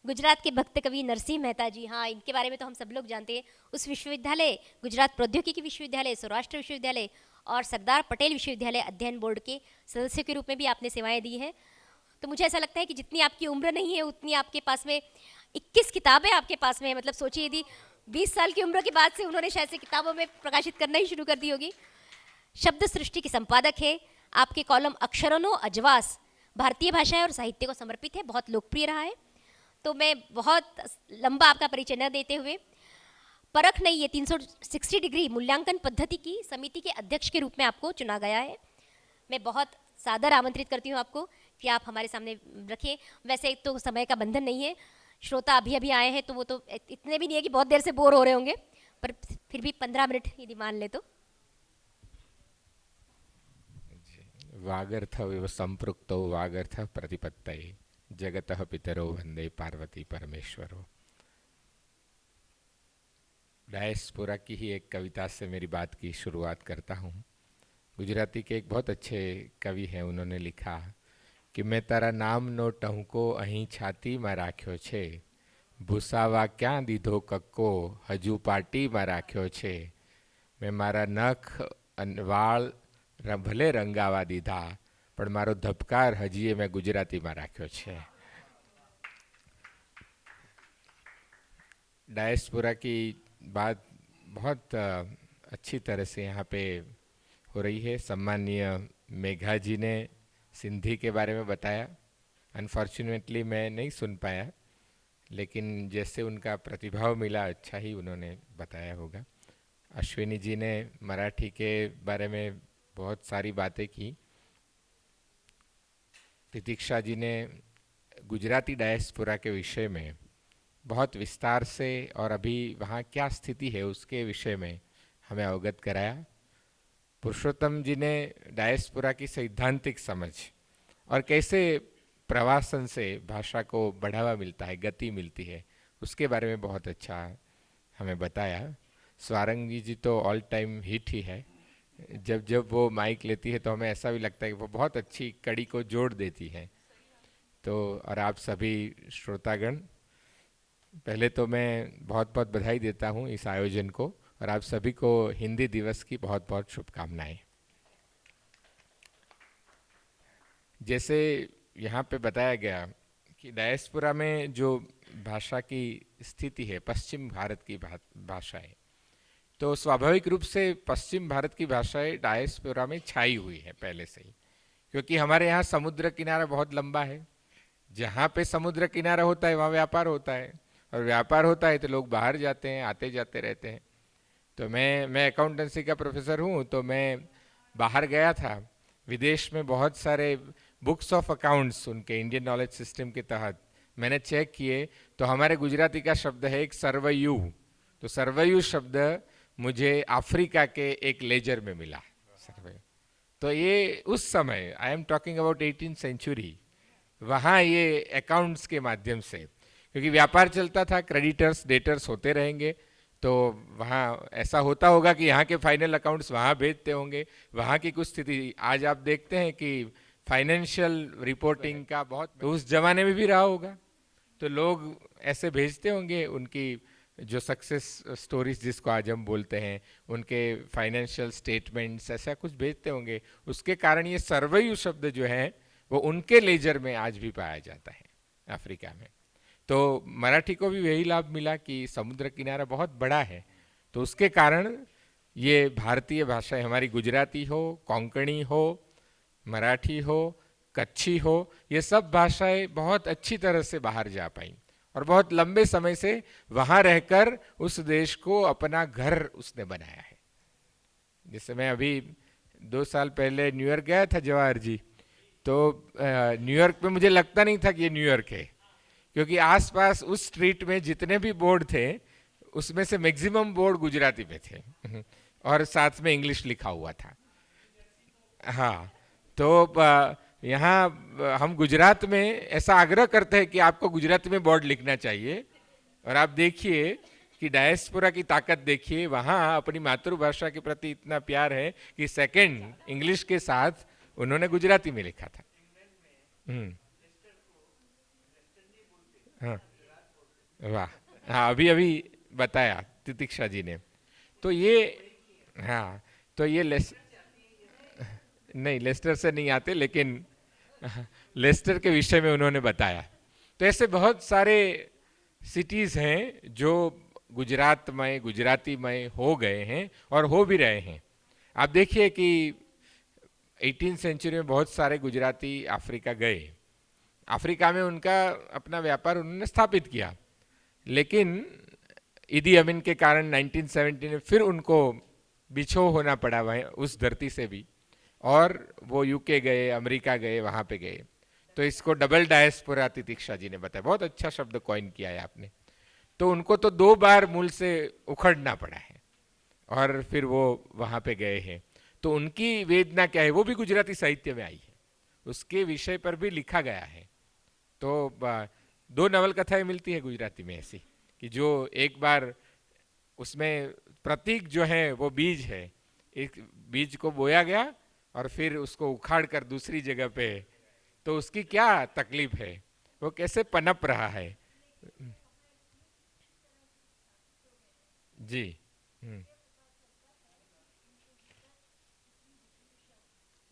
गुजरात के भक्त कवि नरसिंह मेहता जी, हाँ, इनके बारे में तो हम सब लोग जानते हैं। उस विश्वविद्यालय गुजरात प्रौद्योगिकी विश्वविद्यालय, सौराष्ट्र विश्वविद्यालय और सरदार पटेल विश्वविद्यालय अध्ययन बोर्ड के सदस्य के रूप में भी आपने सेवाएं दी हैं। तो मुझे ऐसा लगता है कि जितनी आपकी उम्र नहीं है उतनी आपके पास में 21 किताबें आपके पास में है। मतलब सोचिए, यदि 20 साल की उम्र के बाद से उन्होंने शायद से किताबों में प्रकाशित करना ही शुरू कर दी होगी। शब्द सृष्टि के संपादक है। आपके कॉलम अक्षरनो अजवास भारतीय भाषा और साहित्य को समर्पित है, बहुत लोकप्रिय रहा है। तो मैं बहुत लंबा आपका परिचय न देते हुए, परख नहीं, ये 360 डिग्री मूल्यांकन पद्धति की समिति के अध्यक्ष के रूप में आपको चुना गया है। मैं बहुत सादर आमंत्रित करती हूँ आपको कि आप हमारे सामने रखिए। वैसे तो समय का बंधन नहीं है, श्रोता अभी अभी आए हैं, तो वो तो इतने भी नहीं है कि बहुत देर से बोर हो रहे होंगे, पर फिर भी 15 मिनट यदि मान ले तो।
वागर्थ विव संपृक्तौ वागर्थ प्रतिपत्तये जगतः पितरो वंदे पार्वती परमेश्वरो। डायस्पोरा की ही एक कविता से मेरी बात की शुरुआत करता हूँ। गुजराती के एक बहुत अच्छे कवि हैं, उन्होंने लिखा कि मैं तारा नाम नो टहको अहीं छाती में राख्यो छे, भूसावा क्या दीधो कक्को हजू पाटी में राख्यो छे, मैं मारा नख वाल भले रंगावा दीधा पण मारो धबकार हजीए मैं गुजराती में राख्यो छे। डायस्पोरा की बात बहुत अच्छी तरह से यहाँ पे हो रही है। सम्मानीय मेघा जी ने सिंधी के बारे में बताया। अनफॉर्चुनेटली मैं नहीं सुन पाया, लेकिन जैसे उनका प्रतिभाव मिला अच्छा ही उन्होंने बताया होगा। अश्विनी जी ने मराठी के बारे में बहुत सारी बातें की। तितिक्षा जी ने गुजराती डायस्पोरा के विषय में बहुत विस्तार से और अभी वहाँ क्या स्थिति है उसके विषय में हमें अवगत कराया। पुरुषोत्तम जी ने डायस्पोरा की सैद्धांतिक समझ और कैसे प्रवासन से भाषा को बढ़ावा मिलता है, गति मिलती है, उसके बारे में बहुत अच्छा हमें बताया। स्वारंगी जी तो ऑल टाइम हिट ही है, जब जब वो माइक लेती है तो हमें ऐसा भी लगता है कि वो बहुत अच्छी कड़ी को जोड़ देती है। तो और आप सभी श्रोतागण, पहले तो मैं बहुत बहुत बधाई देता हूँ इस आयोजन को, और आप सभी को हिंदी दिवस की बहुत बहुत शुभकामनाएं। जैसे यहाँ पे बताया गया कि डायस्पोरा में जो भाषा की स्थिति है, पश्चिम भारत की भाषाएं, तो स्वाभाविक रूप से पश्चिम भारत की भाषाएं डायस्पोरा में छाई हुई है पहले से ही, क्योंकि हमारे यहाँ समुद्र किनारा बहुत लंबा है। जहाँ पे समुद्र किनारा होता है वहाँ व्यापार होता है, और व्यापार होता है तो लोग बाहर जाते हैं, आते जाते रहते हैं। तो मैं अकाउंटेंसी का प्रोफेसर हूँ, तो मैं बाहर गया था, विदेश में बहुत सारे बुक्स ऑफ अकाउंट्स उनके इंडियन नॉलेज सिस्टम के तहत मैंने चेक किए, तो हमारे गुजराती का शब्द है एक सर्वयु। तो सर्वयु शब्द मुझे अफ्रीका के एक लेजर में मिला, सर्वयु। तो ये उस समय, I am talking about 18th century, वहाँ ये अकाउंट्स के माध्यम से, क्योंकि व्यापार चलता था, क्रेडिटर्स डेटर्स होते रहेंगे, तो वहाँ ऐसा होता होगा कि यहाँ के फाइनल अकाउंट्स वहाँ भेजते होंगे, वहाँ की कुछ स्थिति। आज आप देखते हैं कि फाइनेंशियल रिपोर्टिंग का बहुत, तो उस जमाने में भी रहा होगा, तो लोग ऐसे भेजते होंगे उनकी जो सक्सेस स्टोरीज जिसको आज हम बोलते हैं, उनके फाइनेंशियल स्टेटमेंट्स ऐसा कुछ भेजते होंगे। उसके कारण ये सर्वयु शब्द जो है वो उनके लेजर में आज भी पाया जाता है अफ्रीका में। तो मराठी को भी यही लाभ मिला कि समुद्र किनारा बहुत बड़ा है, तो उसके कारण ये भारतीय भाषाएं, हमारी गुजराती हो, कोंकणी हो, मराठी हो, कच्छी हो, ये सब भाषाएं बहुत अच्छी तरह से बाहर जा पाई, और बहुत लंबे समय से वहाँ रहकर उस देश को अपना घर उसने बनाया है। जैसे मैं अभी 2 साल पहले न्यूयॉर्क गया था जवाहर जी, तो न्यूयॉर्क में मुझे लगता नहीं था कि ये न्यूयॉर्क है, क्योंकि आसपास उस स्ट्रीट में जितने भी बोर्ड थे उसमें से मैक्सिमम बोर्ड गुजराती पे थे और साथ में इंग्लिश लिखा हुआ था। हाँ, तो यहाँ हम गुजरात में ऐसा आग्रह करते हैं कि आपको गुजराती में बोर्ड लिखना चाहिए, और आप देखिए कि डायस्पोरा की ताकत देखिए, वहाँ अपनी मातृभाषा के प्रति इतना प्यार है कि सेकंड इंग्लिश के साथ उन्होंने गुजराती में लिखा था। हाँ, वाह, हाँ, अभी बताया तितिक्षा जी ने। तो ये, हाँ, तो ये नहीं, लेस्टर से नहीं आते, लेकिन लेस्टर के विषय में उन्होंने बताया। तो ऐसे बहुत सारे सिटीज हैं जो गुजरातमय, गुजरातीमय हो गए हैं और हो भी रहे हैं। आप देखिए कि 18th सेंचुरी में बहुत सारे गुजराती अफ्रीका गए, अफ्रीका में उनका अपना व्यापार उन्होंने स्थापित किया, लेकिन इदी अमीन के कारण 1970 में फिर उनको बिछो होना पड़ा वह उस धरती से भी, और वो यूके गए, अमेरिका गए, वहाँ पे गए। तो इसको डबल डायस्पोरा तितिक्षा जी ने बताया, बहुत अच्छा शब्द कॉइन किया है आपने। तो उनको तो 2 बार मूल से उखड़ना पड़ा है और फिर वो वहाँ पे गए हैं। तो उनकी वेदना क्या है वो भी गुजराती साहित्य में आई है, उसके विषय पर भी लिखा गया है। तो 2 नवलकथाएं मिलती है गुजराती में ऐसी, कि जो एक बार उसमें प्रतीक जो है वो बीज है, एक बीज को बोया गया और फिर उसको उखाड़ कर दूसरी जगह पे, तो उसकी क्या तकलीफ है, वो कैसे पनप रहा है। जी,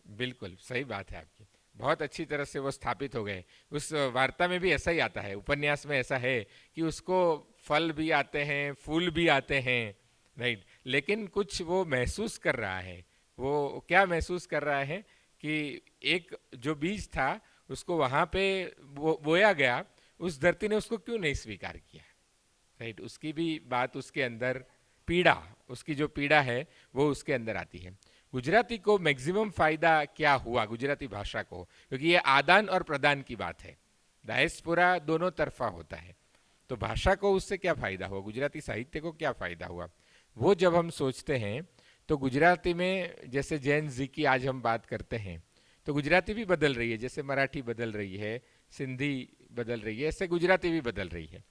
बिल्कुल सही बात है आपकी, बहुत अच्छी तरह से वो स्थापित हो गए। उस वार्ता में भी ऐसा ही आता है, उपन्यास में ऐसा है कि उसको फल भी आते हैं, फूल भी आते हैं, राइट, लेकिन कुछ वो महसूस कर रहा है। वो क्या महसूस कर रहा है कि एक जो बीज था उसको वहाँ पे बोया गया, उस धरती ने उसको क्यों नहीं स्वीकार किया, राइट। उसकी भी बात उसके अंदर, पीड़ा, उसकी जो पीड़ा है वो उसके अंदर आती है। गुजराती को मैक्सिमम फायदा क्या हुआ, गुजराती भाषा को, क्योंकि ये आदान और प्रदान की बात है, डायस्पोरा दोनों तरफा होता है। तो भाषा को उससे क्या फायदा हुआ, गुजराती साहित्य को क्या फायदा हुआ, वो जब हम सोचते हैं तो गुजराती में, जैसे जैन जी की आज हम बात करते हैं, तो गुजराती भी बदल रही है, जैसे मराठी बदल रही है, सिंधी बदल रही है, ऐसे गुजराती भी बदल रही है।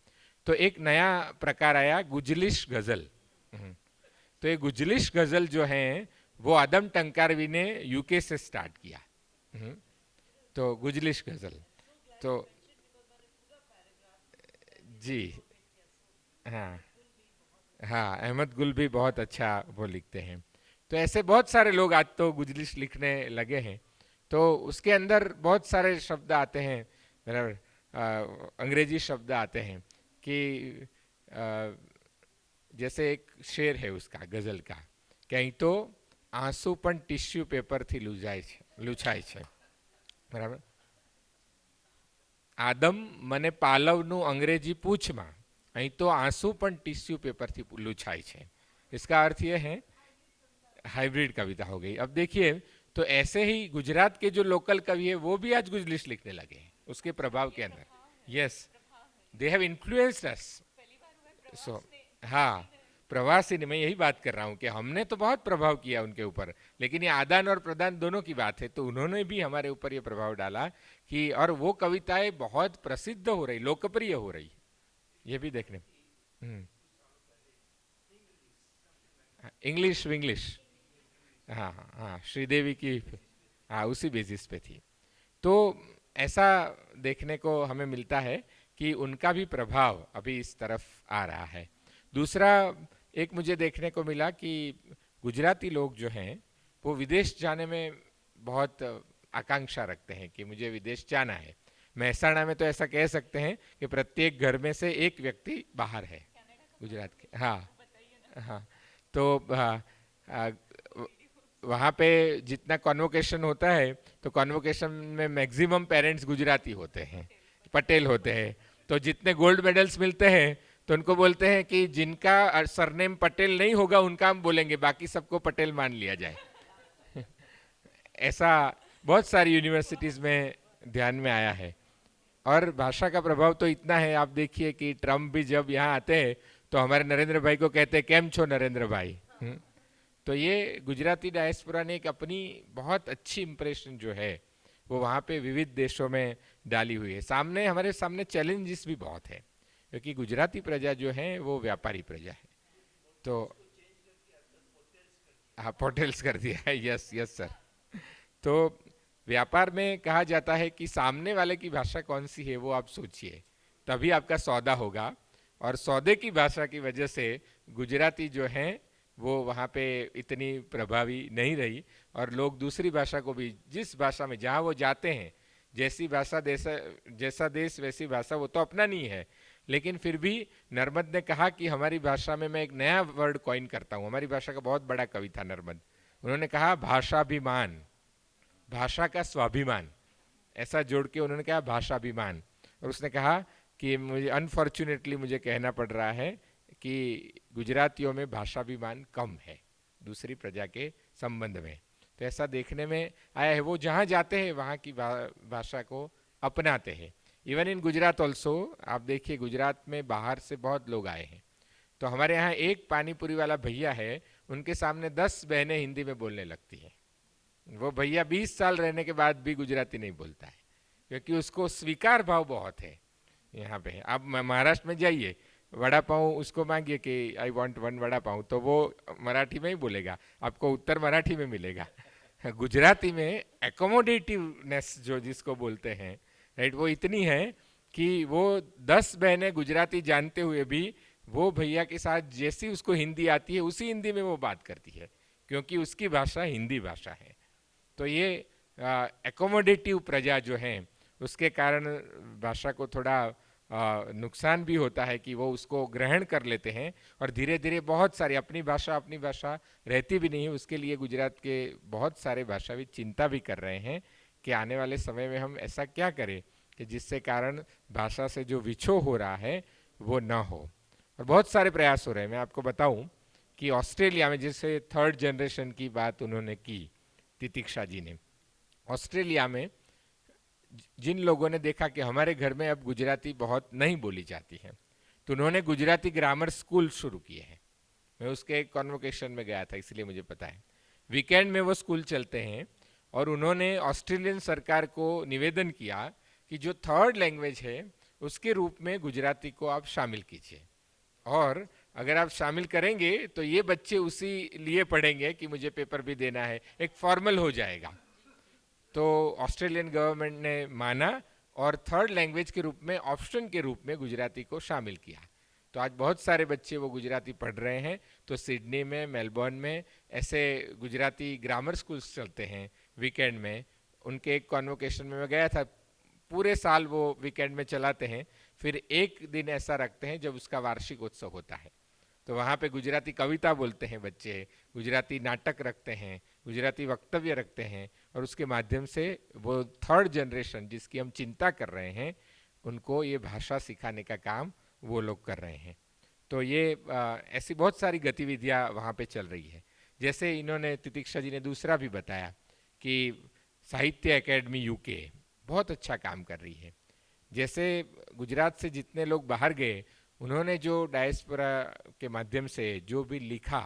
तो एक नया प्रकार आया गुजलिश गज़ल। तो ये गुजलिश गज़ल जो है वो आदम टंकारवी ने यूके से स्टार्ट किया। तो गुजलिश गज़ल तो जी हाँ हाँ, अहमद गुल भी बहुत अच्छा वो लिखते हैं। तो ऐसे बहुत सारे लोग आज तो गुजलिश लिखने लगे हैं। तो उसके अंदर बहुत सारे शब्द आते हैं, अंग्रेजी शब्द आते हैं कि जैसे एक शेर है उसका गज़ल का, कहीं तो आंसू पण टिश्यू पेपर थी लૂછાય છે, બરાબર। આદમ મને પાલવનું અંગ્રેજી પૂછમાં, અહીં તો આંસू પણ टिश्यू पेपर थी लૂછાય છે। इसका अर्थ ये है, हाइब्रिड कविता हो गई। अब देखिए, तो ऐसे ही गुजरात के जो लोकल कवि है वो भी आज गुजलिश लिखने लगे हैं उसके प्रभाव के अंदर। यस, दे हैव इन्फ्लुएंस्ड अस। सो हाँ, प्रवासी ने, मैं यही बात कर रहा हूँ कि हमने तो बहुत प्रभाव किया उनके ऊपर, लेकिन ये आदान और प्रदान दोनों की बात है। तो उन्होंने भी हमारे ऊपर ये प्रभाव डाला कि, और वो कविताएं बहुत प्रसिद्ध हो रही, लोकप्रिय हो रही, ये भी देखने। इंग्लिश विंग्लिश, हाँ हाँ, श्रीदेवी की, हाँ, उसी बेसिस पे थी। तो ऐसा देखने को हमें मिलता है कि उनका भी प्रभाव अभी इस तरफ आ रहा है। दूसरा एक मुझे देखने को मिला कि गुजराती लोग जो हैं वो विदेश जाने में बहुत आकांक्षा रखते हैं कि मुझे विदेश जाना है। महसाणा में तो ऐसा कह सकते हैं कि प्रत्येक घर में से एक व्यक्ति बाहर है गुजरात के। हाँ हाँ, तो वहाँ पे जितना कॉन्वोकेशन होता है तो कॉन्वोकेशन में मैक्सिमम पेरेंट्स गुजराती होते हैं, पटेल होते हैं। तो जितने गोल्ड मेडल्स मिलते हैं तो उनको बोलते हैं कि जिनका सरनेम पटेल नहीं होगा उनका हम बोलेंगे, बाकी सबको पटेल मान लिया जाए। ऐसा बहुत सारी यूनिवर्सिटीज़ में ध्यान में आया है। और भाषा का प्रभाव तो इतना है, आप देखिए कि ट्रम्प भी जब यहाँ आते हैं तो हमारे नरेंद्र भाई को कहते हैं केम छो नरेंद्र भाई। तो ये गुजराती डायस्पोरा ने एक अपनी बहुत अच्छी इम्प्रेशन जो है वो वहाँ पे विविध देशों में डाली हुई है। सामने हमारे सामने चैलेंजेस भी बहुत है, क्योंकि गुजराती प्रजा जो है वो व्यापारी प्रजा है। तो हाँ, पोर्टल्स कर दिया है। Yes yes sir. तो व्यापार में कहा जाता है कि सामने वाले की भाषा कौन सी है वो आप सोचिए, तभी आपका सौदा होगा। और सौदे की भाषा की वजह से गुजराती जो हैं वो वहाँ पे इतनी प्रभावी नहीं रही, और लोग दूसरी भाषा को भी, जिस भाषा में जहाँ वो जाते हैं, जैसी भाषा जैसा देश वैसी भाषा, वो तो अपना नहीं है, लेकिन फिर भी नर्मद ने कहा कि हमारी भाषा में मैं एक नया वर्ड कॉइन करता हूँ। हमारी भाषा का बहुत बड़ा कवि था नर्मद। उन्होंने कहा भाषाभिमान, भाषा का स्वाभिमान, ऐसा जोड़ के उन्होंने कहा भाषाभिमान। और उसने कहा कि मुझे अनफॉर्चुनेटली मुझे कहना पड़ रहा है कि गुजरातियों में भाषाभिमान कम है दूसरी प्रजा के संबंध में। तो ऐसा देखने में आया है, वो जहाँ जाते हैं वहाँ की भाषा को अपनाते हैं। इवन इन गुजरात ऑल्सो, आप देखिए गुजरात में बाहर से बहुत लोग आए हैं। तो हमारे यहाँ एक पानीपुरी वाला भैया है, उनके सामने 10 बहनें हिंदी में बोलने लगती हैं। वो भैया 20 साल रहने के बाद भी गुजराती नहीं बोलता है, क्योंकि उसको स्वीकार भाव बहुत है यहाँ पे। आप महाराष्ट्र में जाइए, वड़ा पाव उसको मांगिए कि आई वांट 1 वड़ा पाव, तो वो मराठी में ही बोलेगा, आपको उत्तर मराठी में मिलेगा। गुजराती में एकोमोडेटिवनेस जो जिसको बोलते हैं, राइट, वो इतनी है कि वो 10 बहनें गुजराती जानते हुए भी वो भैया के साथ जैसी उसको हिंदी आती है उसी हिंदी में वो बात करती है, क्योंकि उसकी भाषा हिंदी भाषा है। तो ये एकोमोडेटिव प्रजा जो है उसके कारण भाषा को थोड़ा नुकसान भी होता है कि वो उसको ग्रहण कर लेते हैं, और धीरे धीरे बहुत सारी अपनी भाषा रहती भी नहीं है। उसके लिए गुजरात के बहुत सारे भाषाविद चिंता भी कर रहे हैं कि आने वाले समय में हम ऐसा क्या करें कि जिससे कारण भाषा से जो विछोह हो रहा है वो ना हो। और बहुत सारे प्रयास हो रहे हैं। मैं आपको बताऊं कि ऑस्ट्रेलिया में, जैसे 3rd जनरेशन की बात उन्होंने की तितिक्षा जी ने, ऑस्ट्रेलिया में जिन लोगों ने देखा कि हमारे घर में अब गुजराती बहुत नहीं बोली जाती है, तो उन्होंने गुजराती ग्रामर स्कूल शुरू किए हैं। मैं उसके एक कॉन्वोकेशन में गया था, इसलिए मुझे पता है। वीकेंड में वो स्कूल चलते हैं, और उन्होंने ऑस्ट्रेलियन सरकार को निवेदन किया कि जो थर्ड लैंग्वेज है उसके रूप में गुजराती को आप शामिल कीजिए, और अगर आप शामिल करेंगे तो ये बच्चे उसी लिए पढ़ेंगे कि मुझे पेपर भी देना है, एक फॉर्मल हो जाएगा। तो ऑस्ट्रेलियन गवर्नमेंट ने माना और थर्ड लैंग्वेज के रूप में, ऑप्शन के रूप में गुजराती को शामिल किया। तो आज बहुत सारे बच्चे वो गुजराती पढ़ रहे हैं। तो सिडनी में, मेलबर्न में ऐसे गुजराती ग्रामर स्कूल्स चलते हैं वीकेंड में। उनके एक कॉन्वोकेशन में मैं गया था, पूरे साल वो वीकेंड में चलाते हैं, फिर एक दिन ऐसा रखते हैं जब उसका वार्षिक उत्सव होता है। तो वहाँ पे गुजराती कविता बोलते हैं बच्चे, गुजराती नाटक रखते हैं, गुजराती वक्तव्य रखते हैं, और उसके माध्यम से वो थर्ड जनरेशन जिसकी हम चिंता कर रहे हैं उनको ये भाषा सिखाने का काम वो लोग कर रहे हैं। तो ये ऐसी बहुत सारी गतिविधियाँ वहाँ पे चल रही है। जैसे इन्होंने, तितिक्षा जी ने दूसरा भी बताया कि साहित्य एकेडमी यूके बहुत अच्छा काम कर रही है। जैसे गुजरात से जितने लोग बाहर गए, उन्होंने जो डायस्पोरा के माध्यम से जो भी लिखा,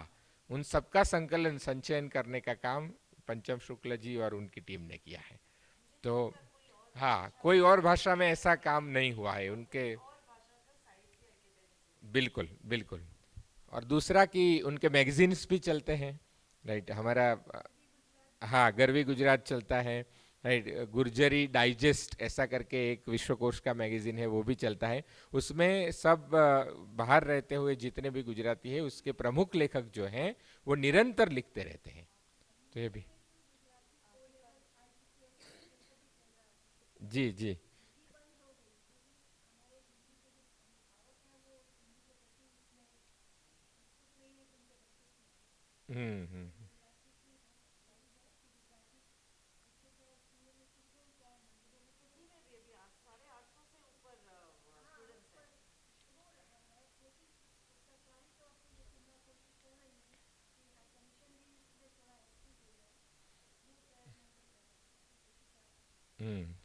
उन सबका संकलन, संचयन करने का काम पंचम शुक्ल जी और उनकी टीम ने किया है। तो हाँ, कोई और भाषा में ऐसा काम नहीं हुआ है उनके। बिल्कुल बिल्कुल। और दूसरा कि उनके मैगजीन्स भी चलते हैं, राइट। हमारा हाँ, गर्वी गुजरात चलता है, राइट। गुर्जरी डाइजेस्ट ऐसा करके एक विश्वकोश का मैगजीन है, वो भी चलता है। उसमें सब बाहर रहते हुए जितने भी गुजराती है, उसके प्रमुख लेखक जो हैं वो निरंतर लिखते रहते हैं। तो ये भी जी जी हम्म।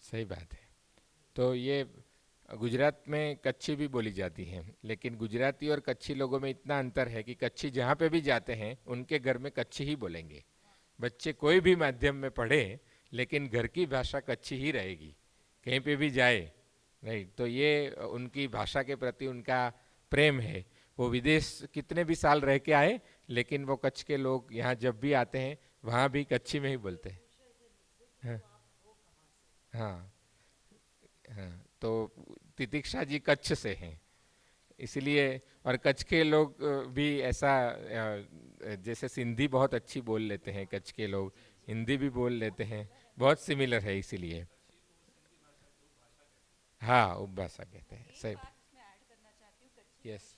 सही बात है। तो ये गुजरात में कच्छी भी बोली जाती है, लेकिन गुजराती और कच्छी लोगों में इतना अंतर है कि कच्छी जहाँ पे भी जाते हैं उनके घर में कच्छी ही बोलेंगे। बच्चे कोई भी माध्यम में पढ़े, लेकिन घर की भाषा कच्छी ही रहेगी, कहीं पे भी जाए, नहीं। तो ये उनकी भाषा के प्रति उनका प्रेम है। वो विदेश कितने भी साल रह के आए, लेकिन वो कच्छ के लोग यहाँ जब भी आते हैं वहाँ भी कच्छी में ही बोलते हैं। हाँ हाँ हाँ। तो तितिक्षा जी कच्छ से हैं, इसलिए। और कच्छ के लोग भी ऐसा, जैसे सिंधी बहुत अच्छी बोल लेते हैं कच्छ के लोग, हिंदी भी बोल लेते हैं, बहुत सिमिलर है इसीलिए। हाँ, उपभाषा कहते हैं, सही। यस।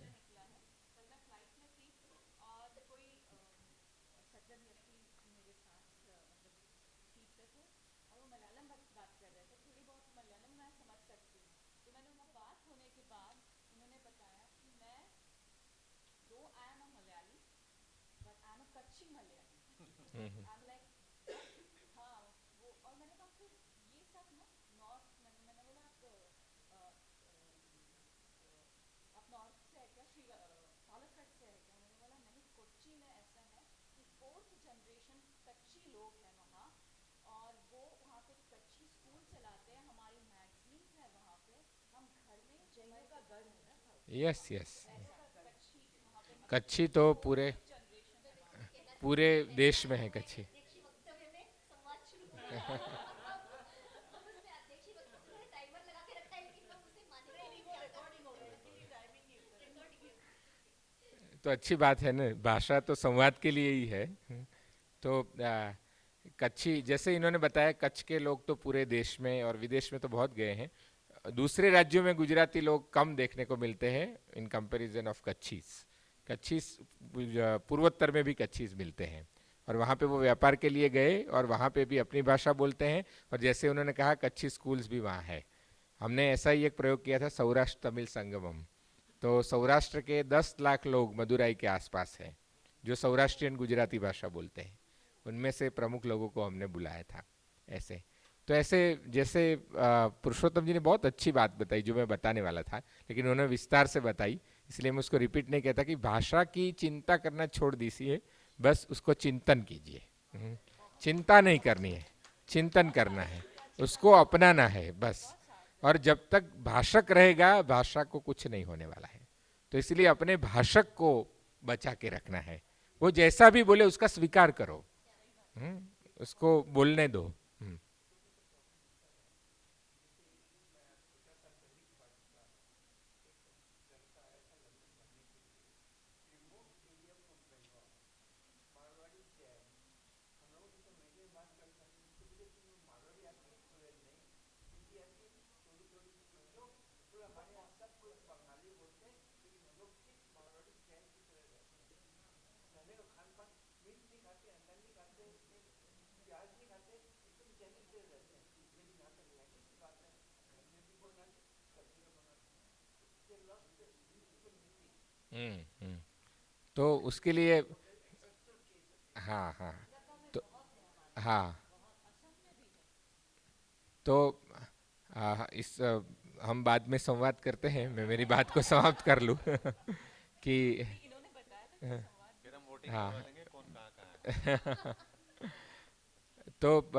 Yes yes. कच्छी तो पूरे पूरे देश में है कच्छी। तो अच्छी बात है ना, भाषा तो संवाद के लिए ही है। तो कच्छी, जैसे इन्होंने बताया, कच्छ के लोग तो पूरे देश में और विदेश में तो बहुत गए हैं। दूसरे राज्यों में गुजराती लोग कम देखने को मिलते हैं इन कंपैरिजन ऑफ कच्छीस। कच्छीस पूर्वोत्तर में भी कच्छीस मिलते हैं, और वहाँ पे वो व्यापार के लिए गए और वहाँ पे भी अपनी भाषा बोलते हैं। और जैसे उन्होंने कहा, कच्छी स्कूल्स भी वहाँ है। हमने ऐसा ही एक प्रयोग किया था, सौराष्ट्र तमिल संगमम। तो सौराष्ट्र के 10 लाख लोग मदुराई के आसपास हैं जो सौराष्ट्रियन गुजराती भाषा बोलते हैं। उनमें से प्रमुख लोगों को हमने बुलाया था ऐसे। तो ऐसे, जैसे पुरुषोत्तम जी ने बहुत अच्छी बात बताई जो मैं बताने वाला था, लेकिन उन्होंने विस्तार से बताई, इसलिए मैं उसको रिपीट नहीं कहता कि भाषा की चिंता करना छोड़ दीजिए, बस उसको चिंतन कीजिए। चिंता नहीं करनी है, चिंतन करना है, उसको अपनाना है बस। और जब तक भाषक रहेगा भाषा को कुछ नहीं होने वाला है। तो इसलिए अपने भाषक को बचा के रखना है। वो जैसा भी बोले उसका स्वीकार करो, उसको बोलने दो। तो उसके लिए हाँ हाँ तो हाँ तो हम बाद में संवाद करते हैं। मैं मेरी बात को समाप्त कर लूँ कि हाँ तो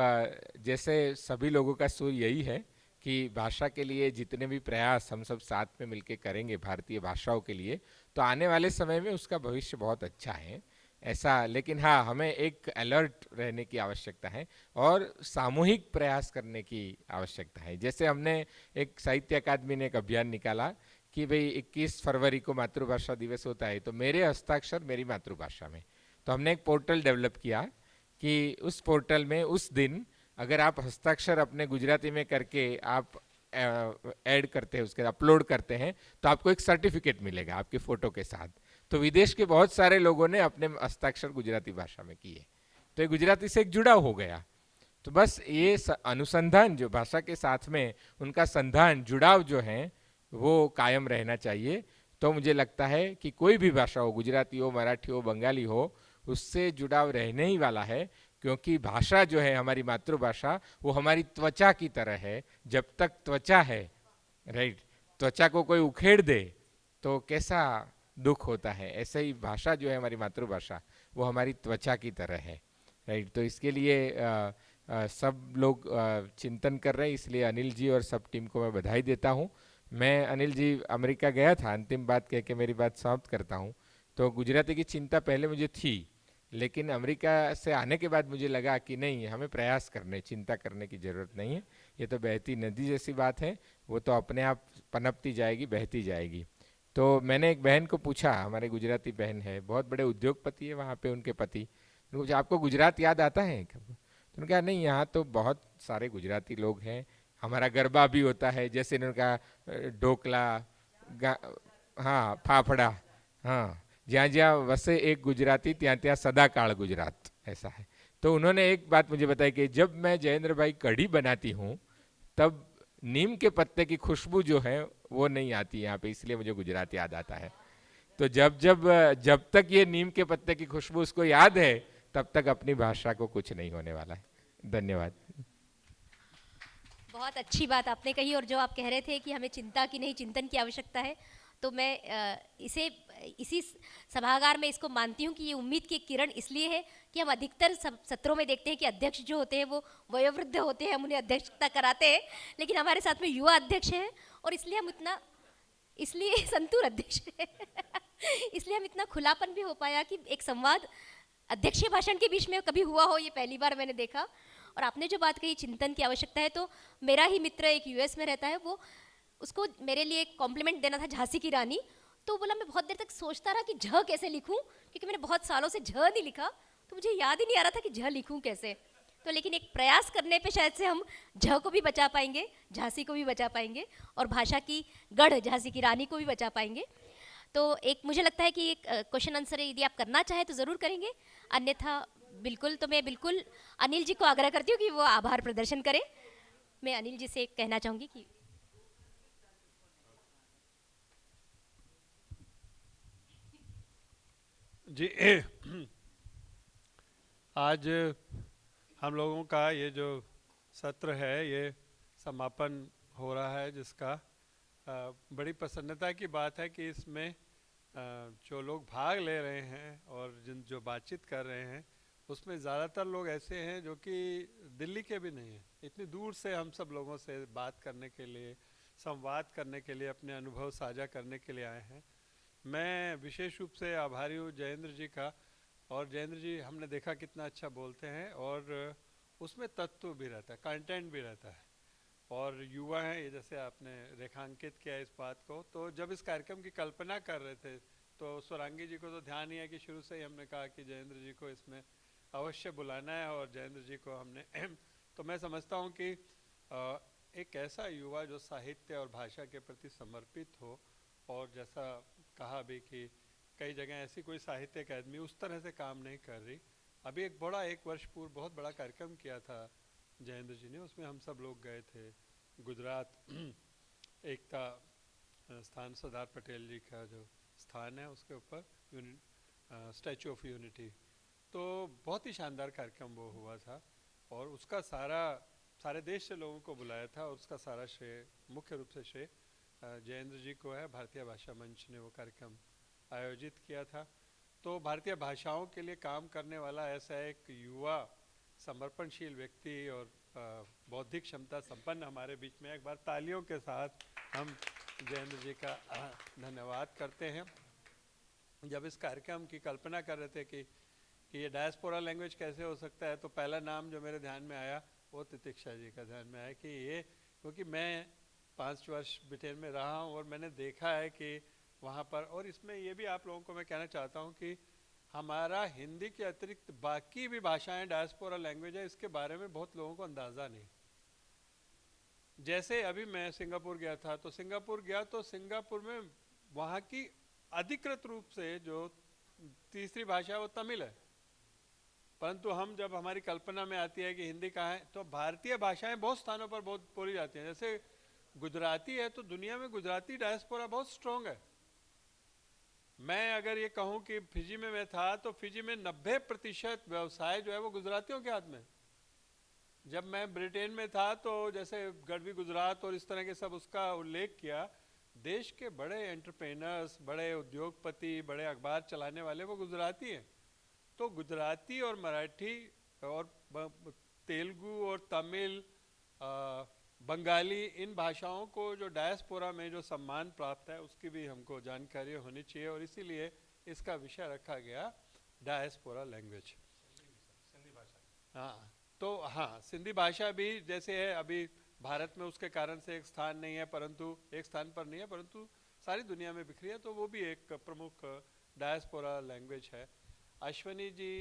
जैसे सभी लोगों का सुर यही है कि भाषा के लिए जितने भी प्रयास हम सब साथ में मिलके करेंगे भारतीय भाषाओं के लिए, तो आने वाले समय में उसका भविष्य बहुत अच्छा है ऐसा। लेकिन हाँ, हमें एक अलर्ट रहने की आवश्यकता है और सामूहिक प्रयास करने की आवश्यकता है। जैसे हमने एक साहित्य अकादमी ने एक अभियान निकाला कि भाई 21 फरवरी को मातृभाषा दिवस होता है, तो मेरे हस्ताक्षर मेरी मातृभाषा में। तो हमने एक पोर्टल डेवलप किया कि उस पोर्टल में उस दिन अगर आप हस्ताक्षर अपने गुजराती में करके आप ऐड करते हैं, उसके अपलोड करते हैं, तो आपको एक सर्टिफिकेट मिलेगा आपके फोटो के साथ। तो विदेश के बहुत सारे लोगों ने अपने हस्ताक्षर गुजराती भाषा में किए, तो ये गुजराती से एक जुड़ाव हो गया। तो बस ये अनुसंधान जो भाषा के साथ में उनका संधान जुड़ाव जो है वो कायम रहना चाहिए। तो मुझे लगता है कि कोई भी भाषा हो, गुजराती हो, मराठी हो, बंगाली हो, उससे जुड़ाव रहने ही वाला है, क्योंकि भाषा जो है हमारी मातृभाषा वो हमारी त्वचा की तरह है। जब तक त्वचा है, राइट, त्वचा को कोई उखेड़ दे तो कैसा दुख होता है, ऐसे ही भाषा जो है हमारी मातृभाषा वो हमारी त्वचा की तरह है, राइट। तो इसके लिए सब लोग चिंतन कर रहे हैं, इसलिए अनिल जी और सब टीम को मैं बधाई देता हूँ। मैं अनिल जी अमेरिका गया था, अंतिम बात कह के मेरी बात समाप्त करता हूँ। तो गुजराती की चिंता पहले मुझे थी, लेकिन अमेरिका से आने के बाद मुझे लगा कि नहीं, हमें प्रयास करने, चिंता करने की ज़रूरत नहीं है। ये तो बहती नदी जैसी बात है, वो तो अपने आप पनपती जाएगी, बहती जाएगी। तो मैंने एक बहन को पूछा, हमारे गुजराती बहन है, बहुत बड़े उद्योगपति है वहाँ पे उनके पति, उनको पूछा आपको गुजरात याद आता है? तो उन्होंने कहा नहीं, यहाँ तो बहुत सारे गुजराती लोग हैं, हमारा गरबा भी होता है, जैसे इन्होंने कहा ढोकला, हाँ फाफड़ा, हाँ ज्યાં જ્યાં વસે एक गुजराती ત્યાં ત્યાં सदाकाल गुजरात, ऐसा है। तो उन्होंने एक बात मुझे बताई कि जब मैं जयेंद्र भाई कढ़ी बनाती हूँ तब नीम के पत्ते की खुशबू जो है वो नहीं आती यहाँ पे, इसलिए मुझे गुजरात याद आता है। तो जब तक ये नीम के पत्ते की खुशबू उसको याद है, तब तक अपनी भाषा को कुछ नहीं होने वाला है। धन्यवाद।
बहुत अच्छी बात आपने कही। और जो आप कह रहे थे कि हमें चिंता की नहीं चिंतन की आवश्यकता है, तो मैं इसी सभागार में इसको मानती हूँ कि ये उम्मीद की किरण इसलिए है कि हम अधिकतर सत्रों में देखते हैं कि अध्यक्ष जो होते हैं वो वयोवृद्ध होते हैं, हम उन्हें अध्यक्षता कराते हैं, लेकिन हमारे साथ में युवा अध्यक्ष हैं और इसलिए संतूर अध्यक्ष है इसलिए हम इतना खुलापन भी हो पाया कि एक संवाद अध्यक्षीय भाषण के बीच में कभी हुआ हो, ये पहली बार मैंने देखा। और आपने जो बात कही चिंतन की आवश्यकता है, तो मेरा ही मित्र एक यूएस में रहता है, वो उसको मेरे लिए एक कॉम्प्लीमेंट देना था झांसी की रानी, तो बोला मैं बहुत देर तक सोचता रहा कि झ कैसे लिखूं, क्योंकि मैंने बहुत सालों से झ नहीं लिखा, तो मुझे याद ही नहीं आ रहा था कि झ लिखूं कैसे। तो लेकिन एक प्रयास करने पे शायद से हम झ को भी बचा पाएंगे, झांसी को भी बचा पाएंगे और भाषा की गढ़ झांसी की रानी को भी बचा पाएंगे। तो एक मुझे लगता है कि एक क्वेश्चन आंसर यदि आप करना चाहें तो ज़रूर करेंगे, अन्यथा बिल्कुल। तो मैं बिल्कुल अनिल जी को आग्रह करती हूँ कि वो आभार प्रदर्शन करें। मैं अनिल जी से कहना चाहूँगी कि
जी आज हम लोगों का ये जो सत्र है ये समापन हो रहा है, जिसका बड़ी प्रसन्नता की बात है कि इसमें जो लोग भाग ले रहे हैं और जो बातचीत कर रहे हैं उसमें ज़्यादातर लोग ऐसे हैं जो कि दिल्ली के भी नहीं हैं। इतनी दूर से हम सब लोगों से बात करने के लिए संवाद करने के लिए, अपने अनुभव साझा करने के लिए आए हैं। मैं विशेष रूप से आभारी हूँ जयेंद्र जी का। और जयेंद्र जी हमने देखा कितना अच्छा बोलते हैं और उसमें तत्व भी रहता है, कंटेंट भी रहता है। और युवा हैं ये, जैसे आपने रेखांकित किया इस बात को। तो जब इस कार्यक्रम की कल्पना कर रहे थे तो स्वरांगी जी को तो ध्यान ही है कि शुरू से ही हमने कहा कि जयेंद्र जी को इसमें अवश्य बुलाना है और जयेंद्र जी को हमने तो मैं समझता हूँ कि एक ऐसा युवा जो साहित्य और भाषा के प्रति समर्पित हो, और जैसा कहा भी कि कई जगह ऐसी कोई साहित्य अकादमी उस तरह से काम नहीं कर रही। अभी एक वर्ष पूर्व बहुत बड़ा कार्यक्रम किया था जयेंद्र जी ने, उसमें हम सब लोग गए थे गुजरात एकता स्थान, सरदार पटेल जी का जो स्थान है उसके ऊपर स्टैचू ऑफ यूनिटी। तो बहुत ही शानदार कार्यक्रम वो हुआ था और उसका सारे देश से लोगों को बुलाया था और उसका सारा श्रेय, मुख्य रूप से श्रेय जयेंद्र जी को है। भारतीय भाषा मंच ने वो कार्यक्रम आयोजित किया था। तो भारतीय भाषाओं के लिए काम करने वाला ऐसा एक युवा समर्पणशील व्यक्ति और बौद्धिक क्षमता संपन्न हमारे बीच में, एक बार तालियों के साथ हम जयेंद्र जी का धन्यवाद करते हैं। जब इस कार्यक्रम की कल्पना कर रहे थे कि ये डायस्पोरा लैंग्वेज कैसे हो सकता है, तो पहला नाम जो मेरे ध्यान में आया वो तितिक्षा जी का ध्यान में आया कि ये, क्योंकि मैं 5 वर्ष ब्रिटेन में रहा हूँ और मैंने देखा है कि वहाँ पर, और इसमें ये भी आप लोगों को मैं कहना चाहता हूँ कि हमारा हिंदी के अतिरिक्त बाकी भी भाषाएं डायस्पोरा लैंग्वेज है, इसके बारे में बहुत लोगों को अंदाज़ा नहीं। जैसे अभी मैं सिंगापुर गया था, तो सिंगापुर में वहाँ की अधिकृत रूप से जो तीसरी भाषा है वो तमिल है, परंतु हम जब हमारी कल्पना में आती है कि हिंदी कहाँ है, तो भारतीय भाषाएं बहुत स्थानों पर बहुत बोली जाती हैं। जैसे गुजराती है, तो दुनिया में गुजराती डायस्पोरा बहुत स्ट्रॉन्ग है। मैं अगर ये कहूँ कि फिजी में मैं था, तो फिजी में 90% व्यवसाय जो है वो गुजरातियों के हाथ में। जब मैं ब्रिटेन में था तो जैसे गढ़वी गुजरात और इस तरह के सब उसका उल्लेख किया, देश के बड़े एंटरप्रेनर्स, बड़े उद्योगपति, बड़े अखबार चलाने वाले वो गुजराती हैं। तो गुजराती और मराठी और तेलुगु और तमिल, बंगाली, इन भाषाओं को जो डायस्पोरा में जो सम्मान प्राप्त है उसकी भी हमको जानकारी होनी चाहिए, और इसीलिए इसका विषय रखा गया डायस्पोरा लैंग्वेज, सिंधी भाषा। हाँ, तो हाँ, सिंधी भाषा भी जैसे है, अभी भारत में उसके कारण से एक स्थान नहीं है, परंतु एक स्थान पर नहीं है, परंतु सारी दुनिया में बिखरी है, तो वो भी एक प्रमुख डायस्पोरा लैंग्वेज है। अश्वनी जी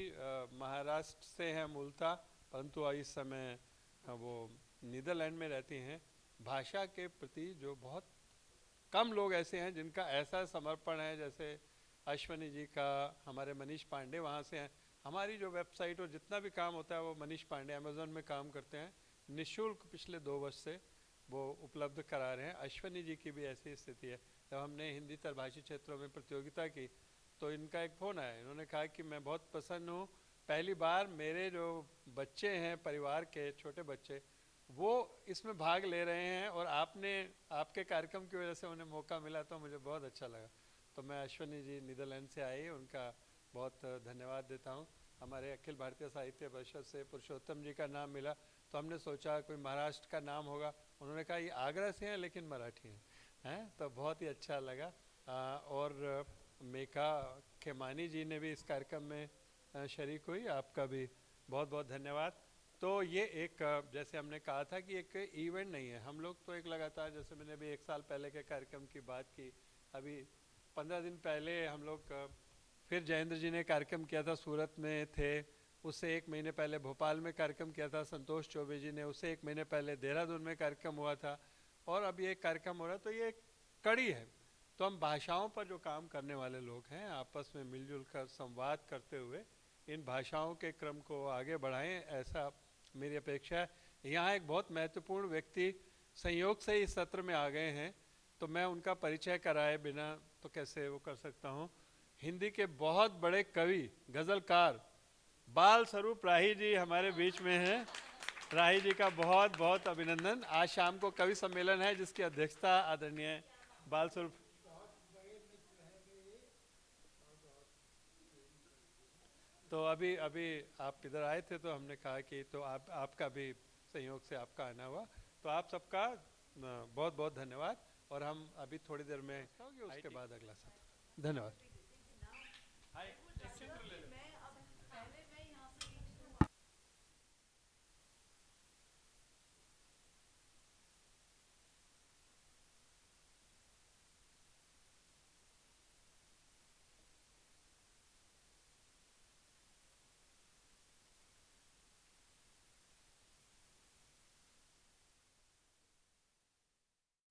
महाराष्ट्र से हैं मूलतः, परंतु इस समय वो नीदरलैंड में रहती हैं। भाषा के प्रति जो बहुत कम लोग ऐसे हैं जिनका ऐसा समर्पण है, जैसे अश्वनी जी का, हमारे मनीष पांडे वहाँ से हैं। हमारी जो वेबसाइट और जितना भी काम होता है वो मनीष पांडे अमेज़न में काम करते हैं, निःशुल्क पिछले 2 वर्ष से वो उपलब्ध करा रहे हैं। अश्वनी जी की भी ऐसी स्थिति है। जब हमने हिंदी तरभाषी क्षेत्रों में प्रतियोगिता की तो इनका एक फ़ोन आया, इन्होंने कहा कि मैं बहुत प्रसन्न हूँ, पहली बार मेरे जो बच्चे हैं, परिवार के छोटे बच्चे, वो इसमें भाग ले रहे हैं और आपके कार्यक्रम की वजह से उन्हें मौका मिला, तो मुझे बहुत अच्छा लगा। तो मैं अश्वनी जी नीदरलैंड से आई, उनका बहुत धन्यवाद देता हूँ। हमारे अखिल भारतीय साहित्य परिषद से पुरुषोत्तम जी का नाम मिला, तो हमने सोचा कोई महाराष्ट्र का नाम होगा, उन्होंने कहा ये आगरा से हैं लेकिन मराठी हैं, तो बहुत ही अच्छा लगा। और मेका खेमानी जी ने भी इस कार्यक्रम में शरीक हुई, आपका भी बहुत बहुत धन्यवाद। तो ये एक, जैसे हमने कहा था कि एक इवेंट नहीं है, हम लोग तो एक लगातार, जैसे मैंने अभी 1 साल पहले के कार्यक्रम की बात की, अभी 15 दिन पहले हम लोग फिर जयेंद्र जी ने कार्यक्रम किया था, सूरत में थे, उससे 1 महीने पहले भोपाल में कार्यक्रम किया था, संतोष चौबे जी ने, उससे 1 महीने पहले देहरादून में कार्यक्रम हुआ था, और अब ये कार्यक्रम हो रहा है। तो ये एक कड़ी है। तो हम भाषाओं पर जो काम करने वाले लोग हैं, आपस में मिलजुल कर संवाद करते हुए इन भाषाओं के क्रम को आगे बढ़ाएं, ऐसा मेरी अपेक्षा है। यहाँ एक बहुत महत्वपूर्ण व्यक्ति संयोग से इस सत्र में आ गए हैं, तो मैं उनका परिचय कराए बिना तो कैसे वो कर सकता हूँ। हिंदी के बहुत बड़े कवि, गज़लकार बाल स्वरूप राही जी हमारे बीच में हैं। राही जी का बहुत बहुत अभिनंदन। आज शाम को कवि सम्मेलन है जिसकी अध्यक्षता आदरणीय बाल स्वरूप, तो अभी आप इधर आए थे तो हमने कहा कि तो आपका भी संयोग से आपका आना हुआ, तो आप सबका बहुत बहुत धन्यवाद। और हम अभी थोड़ी देर में उसके बाद अगला सत्र। धन्यवाद।